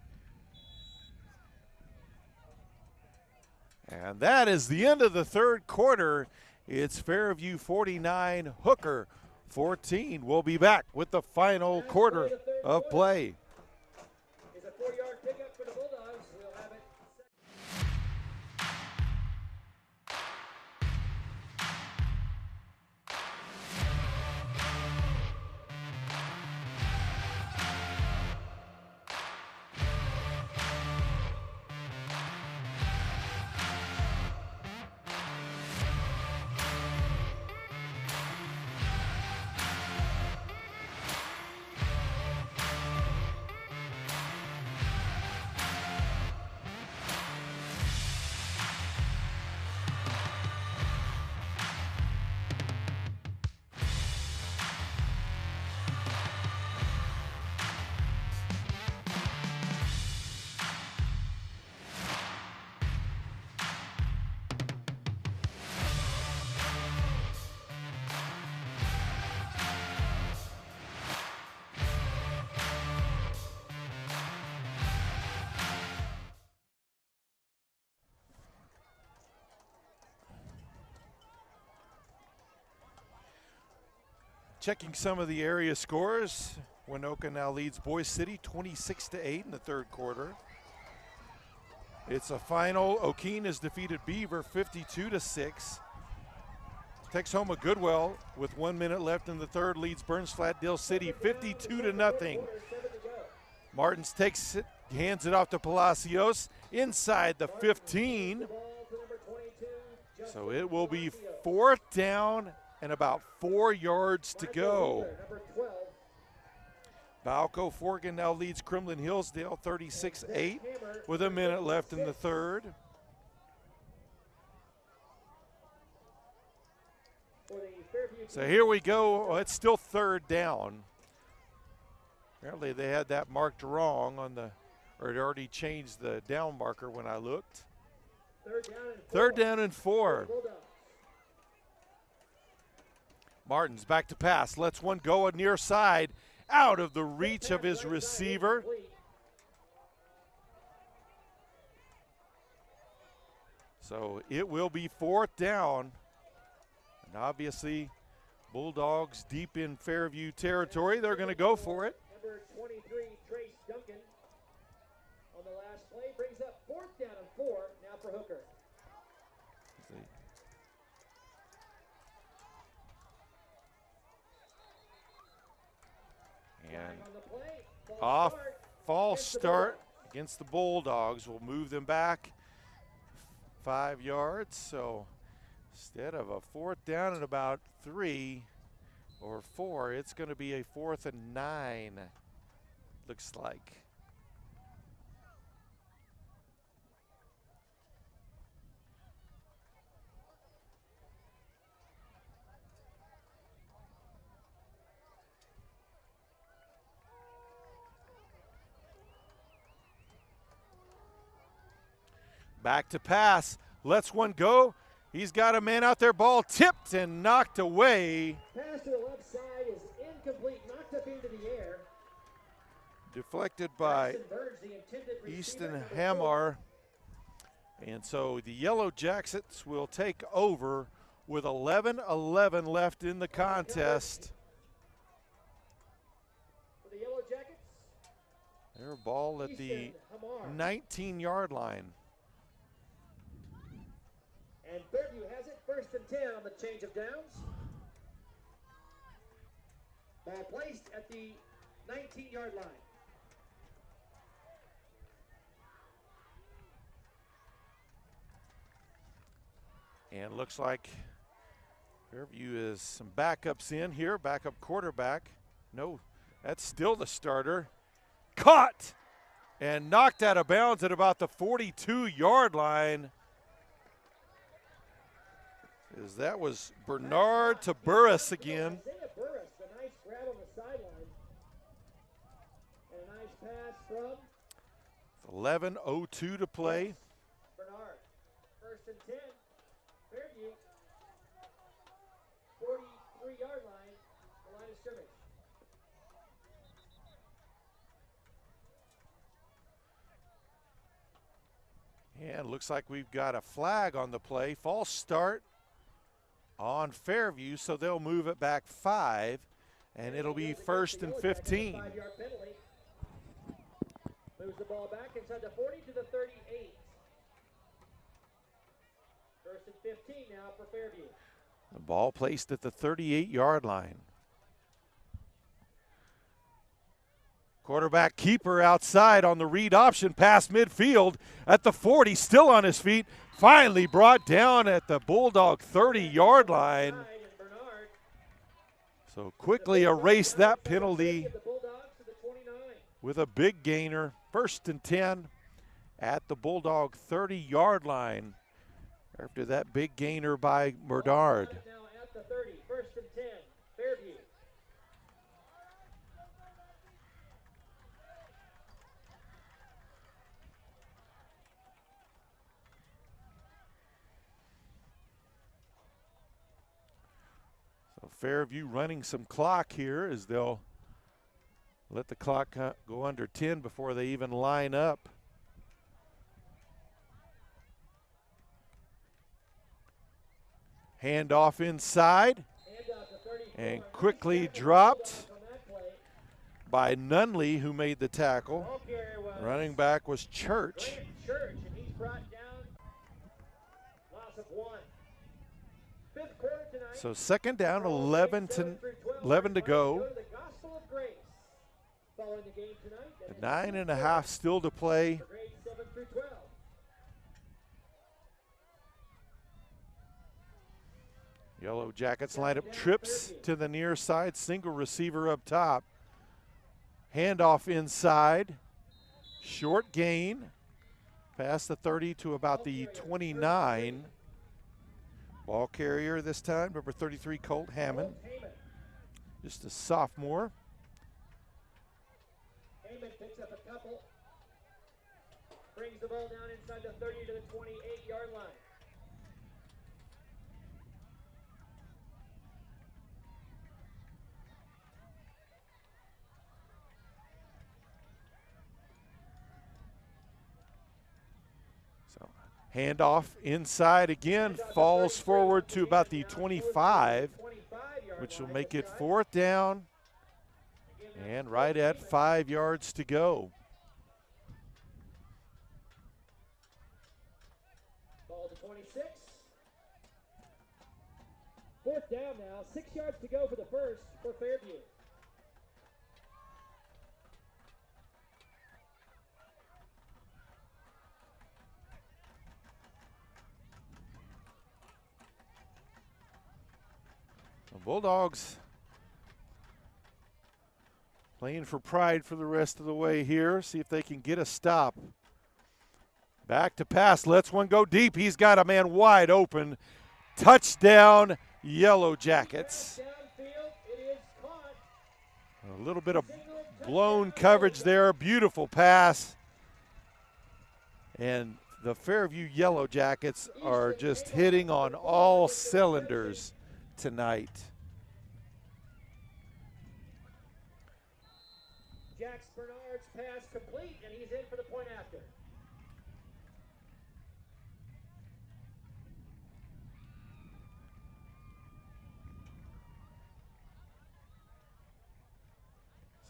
And that is the end of the third quarter. It's Fairview 49, Hooker 14. We'll be back with the final quarter of play. Is a 4-yard pickup for the Bulldogs. We'll have it. Checking some of the area scores. Winoka now leads Boise City 26-8 in the third quarter. It's a final. O'Keene has defeated Beaver 52-6. Texoma Goodwell with 1 minute left in the third leads Burns Flat Dill City 52-0. Martins takes it, hands it off to Palacios inside the 15. So it will be fourth down and about 4 yards to go. Balco Forgan now leads Crimlin Hillsdale 36-8 with a minute left in the third. So here we go. Oh, it's still third down. Apparently they had that marked wrong on the, or it already changed the down marker when I looked. Third down and 4. Martins back to pass, lets one go a near side, out of the reach of his receiver. So it will be fourth down. And obviously, Bulldogs deep in Fairview territory. They're going to go for it. Number 23, Trace Duncan, on the last play, brings up fourth down and 4 now for Hooker. And off false start against the Bulldogs. We'll move them back 5 yards. So instead of a 4th down and about 3 or 4, it's going to be a 4th and 9, looks like. Back to pass, lets one go. He's got a man out there, ball tipped and knocked away. Pass to the left side is incomplete, knocked up into the air. Deflected by Preston Burns, the intended receiver, Easton number 4. Hamar. And so the Yellowjackets will take over with 11:11 left in the contest. For the Yellowjackets, Their ball at the Easton Hamar. 19-yard line. And Fairview has it, 1st and 10 on the change of downs. Ball placed at the 19-yard line. And looks like Fairview is some backups in here, backup quarterback. No, that's still the starter. Caught and knocked out of bounds at about the 42-yard line. As that was Bernard to Burris again. Isaiah Burris, a nice grab on the sideline. And a nice pass from 11:02 to play. Bernard. 1st and 10. Fairview. 43-yard line, the line of scrimmage. And it looks like we've got a flag on the play. False start on Fairview, so they'll move it back 5, and it'll be 1st and 15. 5-yard penalty. Moves the ball back inside the 40 to the 38. 1st and 15 now for Fairview. The ball placed at the 38-yard line. Quarterback keeper outside on the read option past midfield at the 40, still on his feet. Finally brought down at the Bulldog 30-yard line. So quickly erase that penalty with a big gainer. 1st and 10 at the Bulldog 30-yard line after that big gainer by Bernard. Now at the 30, 1st and 10, Fairview. So Fairview running some clock here as they'll let the clock go under 10 before they even line up. Handoff inside and quickly dropped by Nunley, who made the tackle. Running back was Church. Church, and he's brought down. Loss of 1. 5th quarter tonight. So 2nd down, 11 to go. The Gospel of Grace. Following the game tonight. 9.5 still to play. Grades 7 through 12. Yellowjackets line up trips to the near side, single receiver up top. Handoff inside, short gain, past the 30 to about the 29. Ball carrier this time, number 33, Colt Hammond. Just a sophomore. Heyman picks up a couple. Brings the ball down inside the 30 to the 28-yard line. Handoff inside again, falls forward to about the 25, which will make it 4th down and right at 5 yards to go. Ball to 26. 4th down now, 6 yards to go for the first for Fairview. The Bulldogs playing for pride for the rest of the way here. See if they can get a stop. Back to pass, lets one go deep. He's got a man wide open. Touchdown, Yellowjackets. A little bit of blown coverage there. Beautiful pass. And the Fairview Yellowjackets are just hitting on all cylinders tonight. Jax Bernard's pass complete, and he's in for the point after.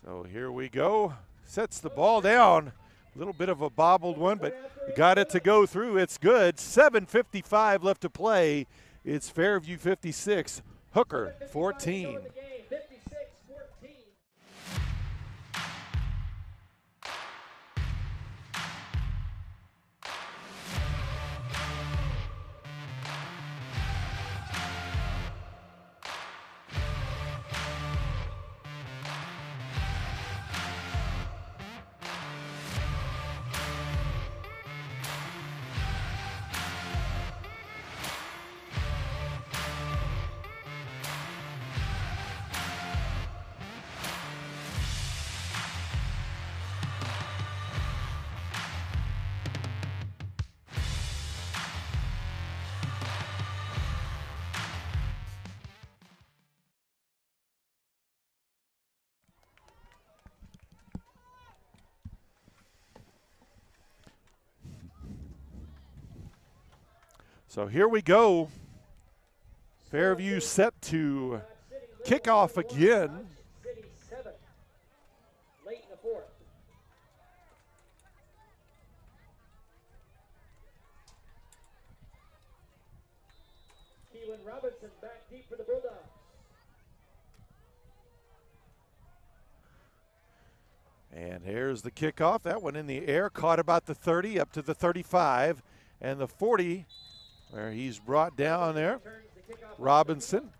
So here we go. Sets the ball down. A little bit of a bobbled one, but got it to go through. It's good. 7:55 left to play. It's Fairview 56, Hooker 14. So here we go. Fairview set to kick off again. Late in the fourth. Keelan Robinson back deep for the Bulldogs. And here's the kickoff. That one in the air, caught about the 30 up to the 35 and the 40, where he's brought down there. Robinson.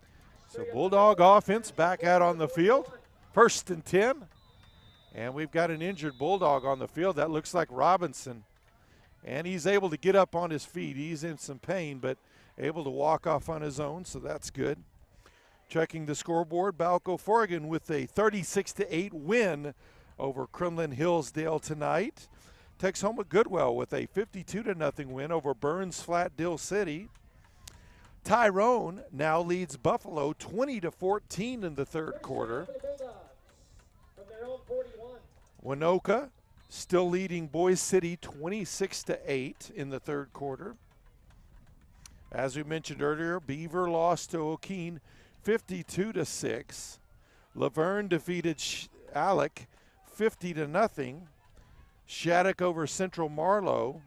So Bulldog offense back out on the field. 1st and 10. And we've got an injured Bulldog on the field. That looks like Robinson. And he's able to get up on his feet. He's in some pain, but able to walk off on his own, so that's good. Checking the scoreboard, Balco Forgan with a 36-8 win over Crumlin Hillsdale tonight. Texhoma Goodwell with a 52-0 win over Burns Flat Dill City. Tyrone now leads Buffalo 20-14 in the third quarter. Winoka still leading Boise City 26-8 in the third quarter. As we mentioned earlier, Beaver lost to O'Keene 52-6. Laverne defeated Alec 50-0. Shattuck over Central Marlowe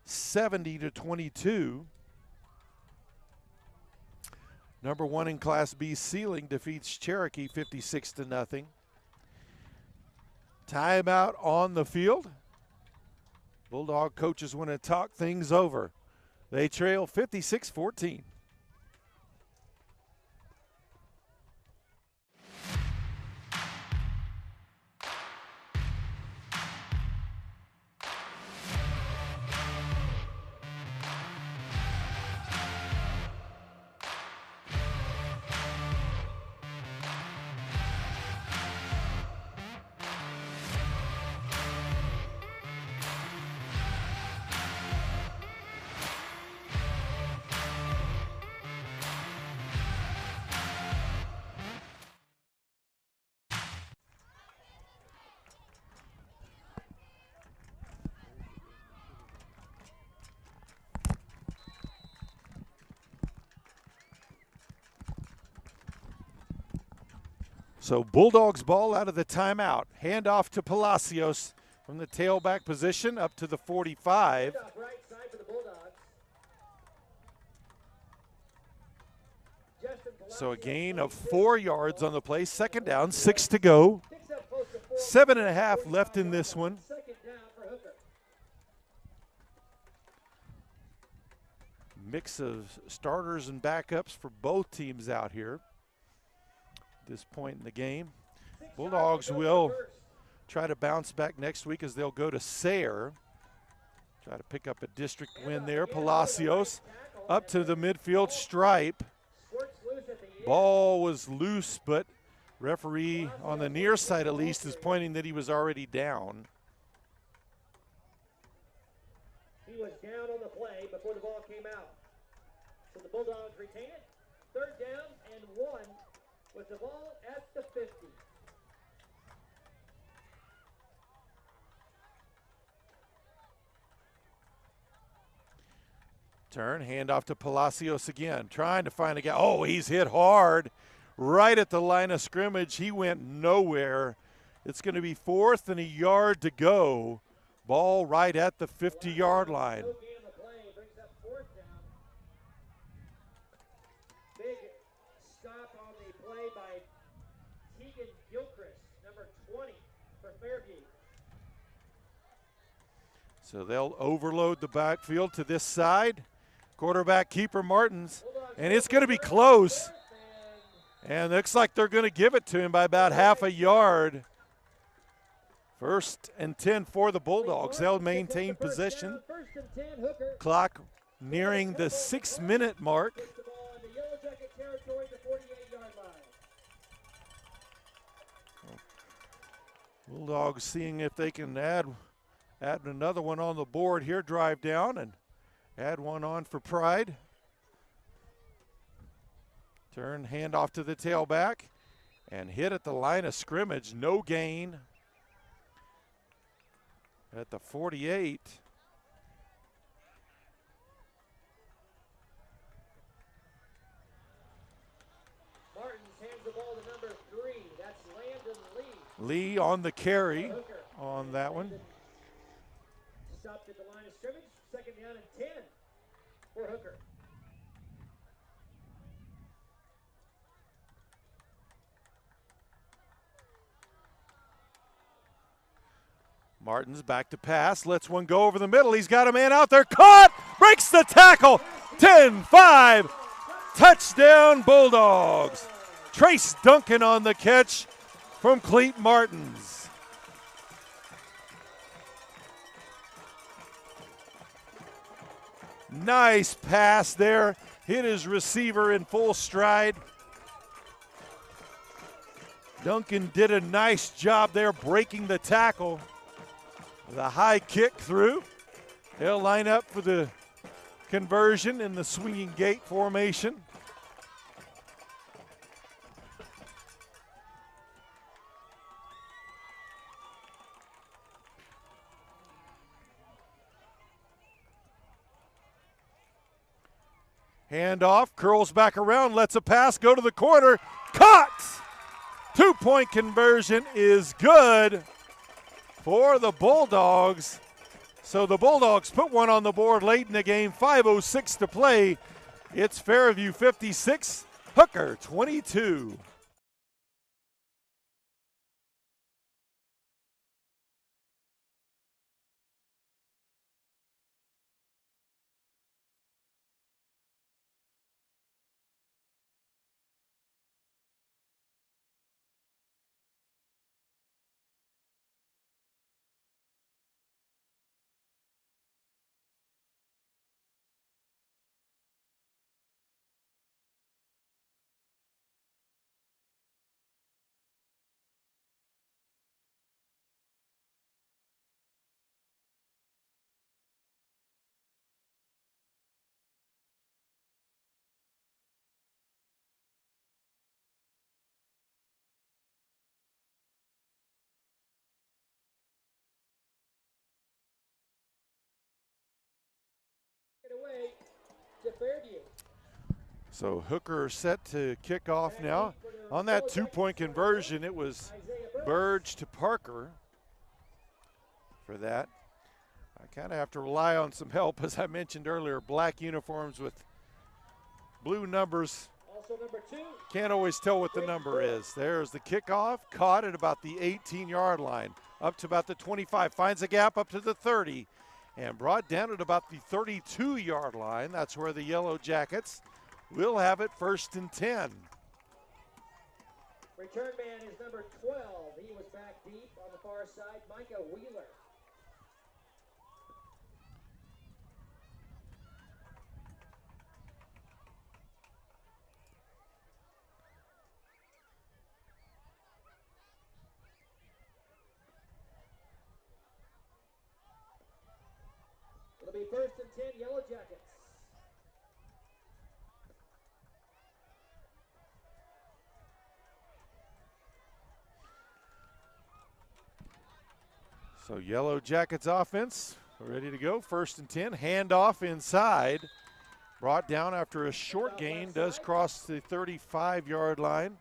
70-22. Number 1 in Class B, Sealing defeats Cherokee 56-0. Timeout on the field. Bulldog coaches want to talk things over. They trail 56-14. So Bulldogs ball out of the timeout. Handoff to Palacios from the tailback position up to the 45. Right side for the Bulldogs. So a gain of 4 yards on the play. 2nd down, 6 to go. 7.5 left in this one. Second down for Hooker. Mix of starters and backups for both teams out here. this point in the game. Bulldogs will try to bounce back next week as they'll go to Sayre. Try to pick up a district win there. Palacios up to the midfield stripe. Ball was loose, but referee on the near side at least is pointing that he was already down. He was down on the play before the ball came out. So the Bulldogs retain it. 3rd down and 1 with the ball at the 50. Turn, handoff to Palacios again, trying to find a guy. Oh, he's hit hard right at the line of scrimmage. He went nowhere. It's going to be 4th and a yard to go. Ball right at the 50-yard line. Big stop on the play by Tegan Gilchrist, number 20 for Fairview. So they'll overload the backfield to this side. Quarterback keeper Martins, and it's going to be close. And looks like they're going to give it to him by about half a yard. 1st and 10 for the Bulldogs. They'll maintain possession. Clock nearing the 6-minute mark. Bulldogs seeing if they can add another one on the board here. Drive down and add one on for Pride. Turn, handoff to the tailback, and hit at the line of scrimmage. No gain at the 48. Martins hands the ball to number 3. That's Landon Lee. Lee on the carry on that one. Stopped at the line of scrimmage. 2nd down and 10 for Hooker. Martins back to pass, lets one go over the middle. He's got a man out there, caught, breaks the tackle, 10-5, touchdown Bulldogs. Trace Duncan on the catch from Cleet Martins. Nice pass there, hit his receiver in full stride. Duncan did a nice job there breaking the tackle. The high kick through. They'll line up for the conversion in the swinging gate formation. Handoff, curls back around, lets a pass go to the corner. Caught! 2-point conversion is good for the Bulldogs. So the Bulldogs put one on the board late in the game, 5:06 to play. It's Fairview 56, Hooker 22. Away to Fairview. So Hooker set to kick off now. On that 2-point conversion, it was Burge to Parker for that. I kind of have to rely on some help, as I mentioned earlier. Black uniforms with blue numbers. Also number 2. Can't always tell what the number is. There's the kickoff, caught at about the 18-yard line, up to about the 25, finds a gap up to the 30, and brought down at about the 32-yard line. That's where the Yellowjackets will have it 1st and 10. Return man is number 12. He was back deep on the far side, Micah Wheeler. It'll be 1st and 10, Yellowjackets. So Yellow Jackets offense ready to go. 1st and 10. Handoff inside. Brought down after a short gain. Does cross the 35-yard line.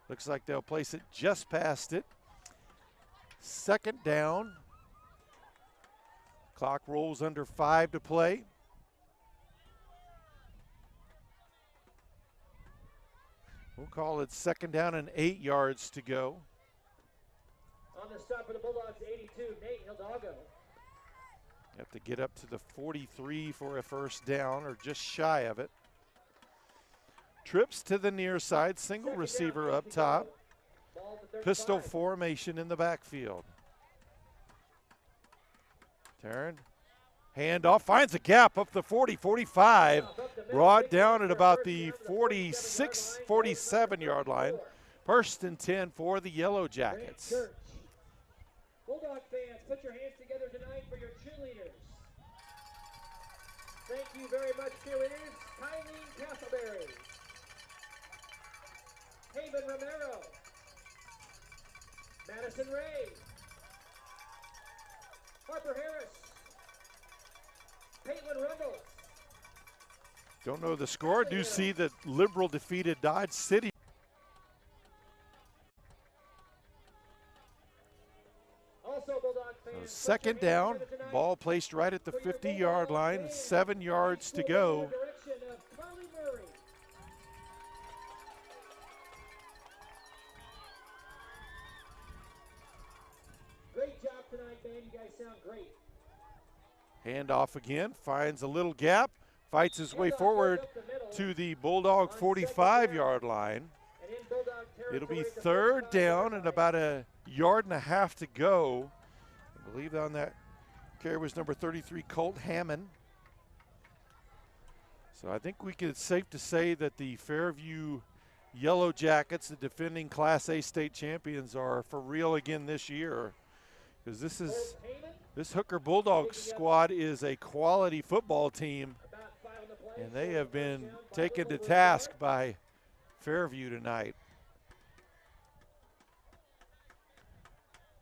Looks like they'll place it just past it. 2nd down. Clock rolls under 5 to play. We'll call it 2nd down and 8 yards to go. On the stop for the Bulldogs, 82, Nate Hidalgo. Have to get up to the 43 for a 1st down, or just shy of it. Trips to the near side, single receiver up top. Pistol formation in the backfield. Turn. Handoff, finds a gap up the 40, 45. Brought down at about the 46, 47-yard line. 1st and 10 for the Yellow Jackets. Bulldog fans, put your hands together tonight for your cheerleaders. Thank you very much, cheerleaders. Kylie Castleberry, Haven Romero, Madison Ray, Harper Harris, Caitlin Rundle. Don't know the score. Do see that Liberal defeated Dodge City. So 2nd down, ball placed right at the 50-yard line, 7 yards to go. Great job tonight, man. You guys sound great. Handoff again, finds a little gap, fights his way forward to the Bulldog 45-yard line. It'll be 3rd down and about a yard and a half to go. I believe on that carry was number 33, Colt Hammond. So I think it's safe to say that the Fairview Yellowjackets, the defending Class A state champions, are for real again this year. Because this Hooker Bulldogs squad is a quality football team, and they have been taken to task by Fairview tonight.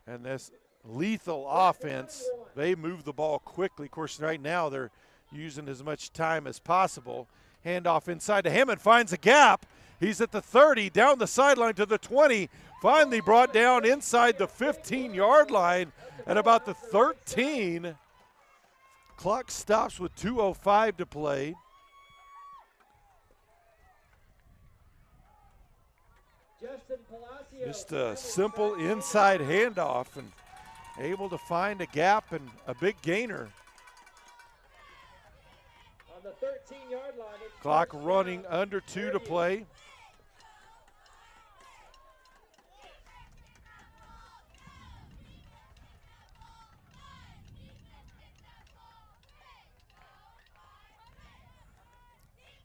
And this lethal offense, they move the ball quickly. Of course, right now they're using as much time as possible. Handoff inside to Hammond, finds a gap. He's at the 30, down the sideline to the 20. Finally brought down inside the 15-yard line at about the 13. Clock stops with 2:05 to play. Just a simple inside handoff and able to find a gap and a big gainer. On the 13-yard line, clock running under 2 to play.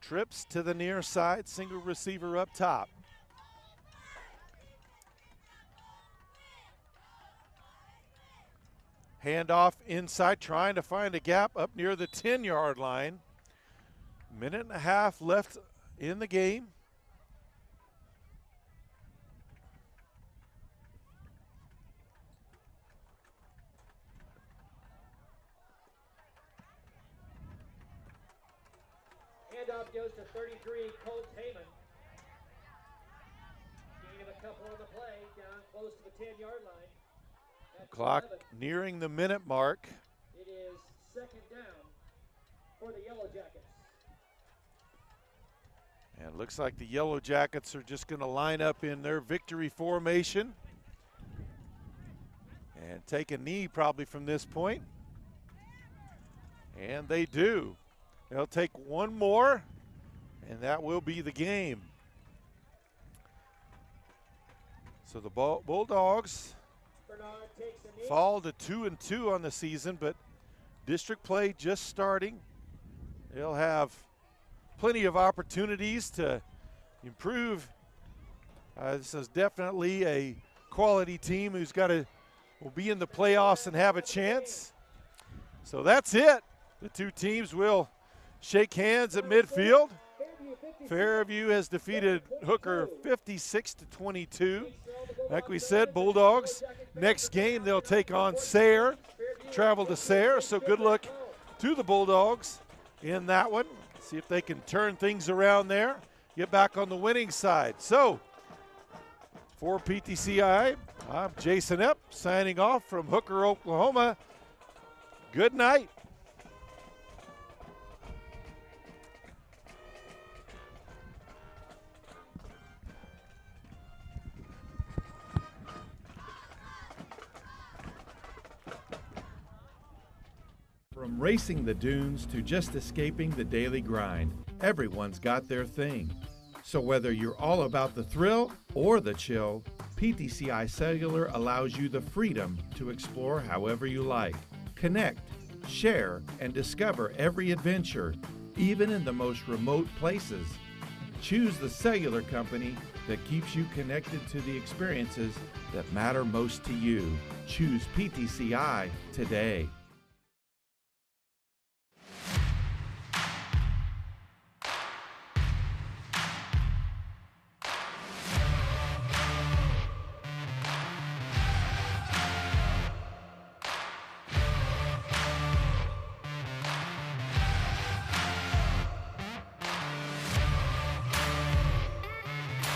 Trips to the near side, single receiver up top. Handoff inside, trying to find a gap up near the 10-yard line. Minute and a half left in the game. Handoff goes to 33, Colt Heyman. Gain of a couple on the play, down close to the 10-yard line. Clock nearing the minute mark. It is 2nd down for the Yellowjackets. And it looks like the Yellowjackets are just going to line up in their victory formation and take a knee probably from this point. And they do. They'll take one more, and that will be the game. So the Bulldogs Bernard takes a knee. fall to 2-2 on the season, but district play just starting. They'll have plenty of opportunities to improve. This is definitely a quality team who's will be in the playoffs and have a chance. So that's it. The two teams will shake hands at midfield. Fairview has defeated Hooker 56-22. Like we said, Bulldogs, next game they'll take on Sayre, travel to Sayre, so good luck to the Bulldogs in that one. See if they can turn things around there, get back on the winning side. So, for PTCI, I'm Jason Epp signing off from Hooker, Oklahoma. Good night. From racing the dunes to just escaping the daily grind, everyone's got their thing. So whether you're all about the thrill or the chill, PTCI Cellular allows you the freedom to explore however you like. Connect, share, and discover every adventure, even in the most remote places. Choose the cellular company that keeps you connected to the experiences that matter most to you. Choose PTCI today.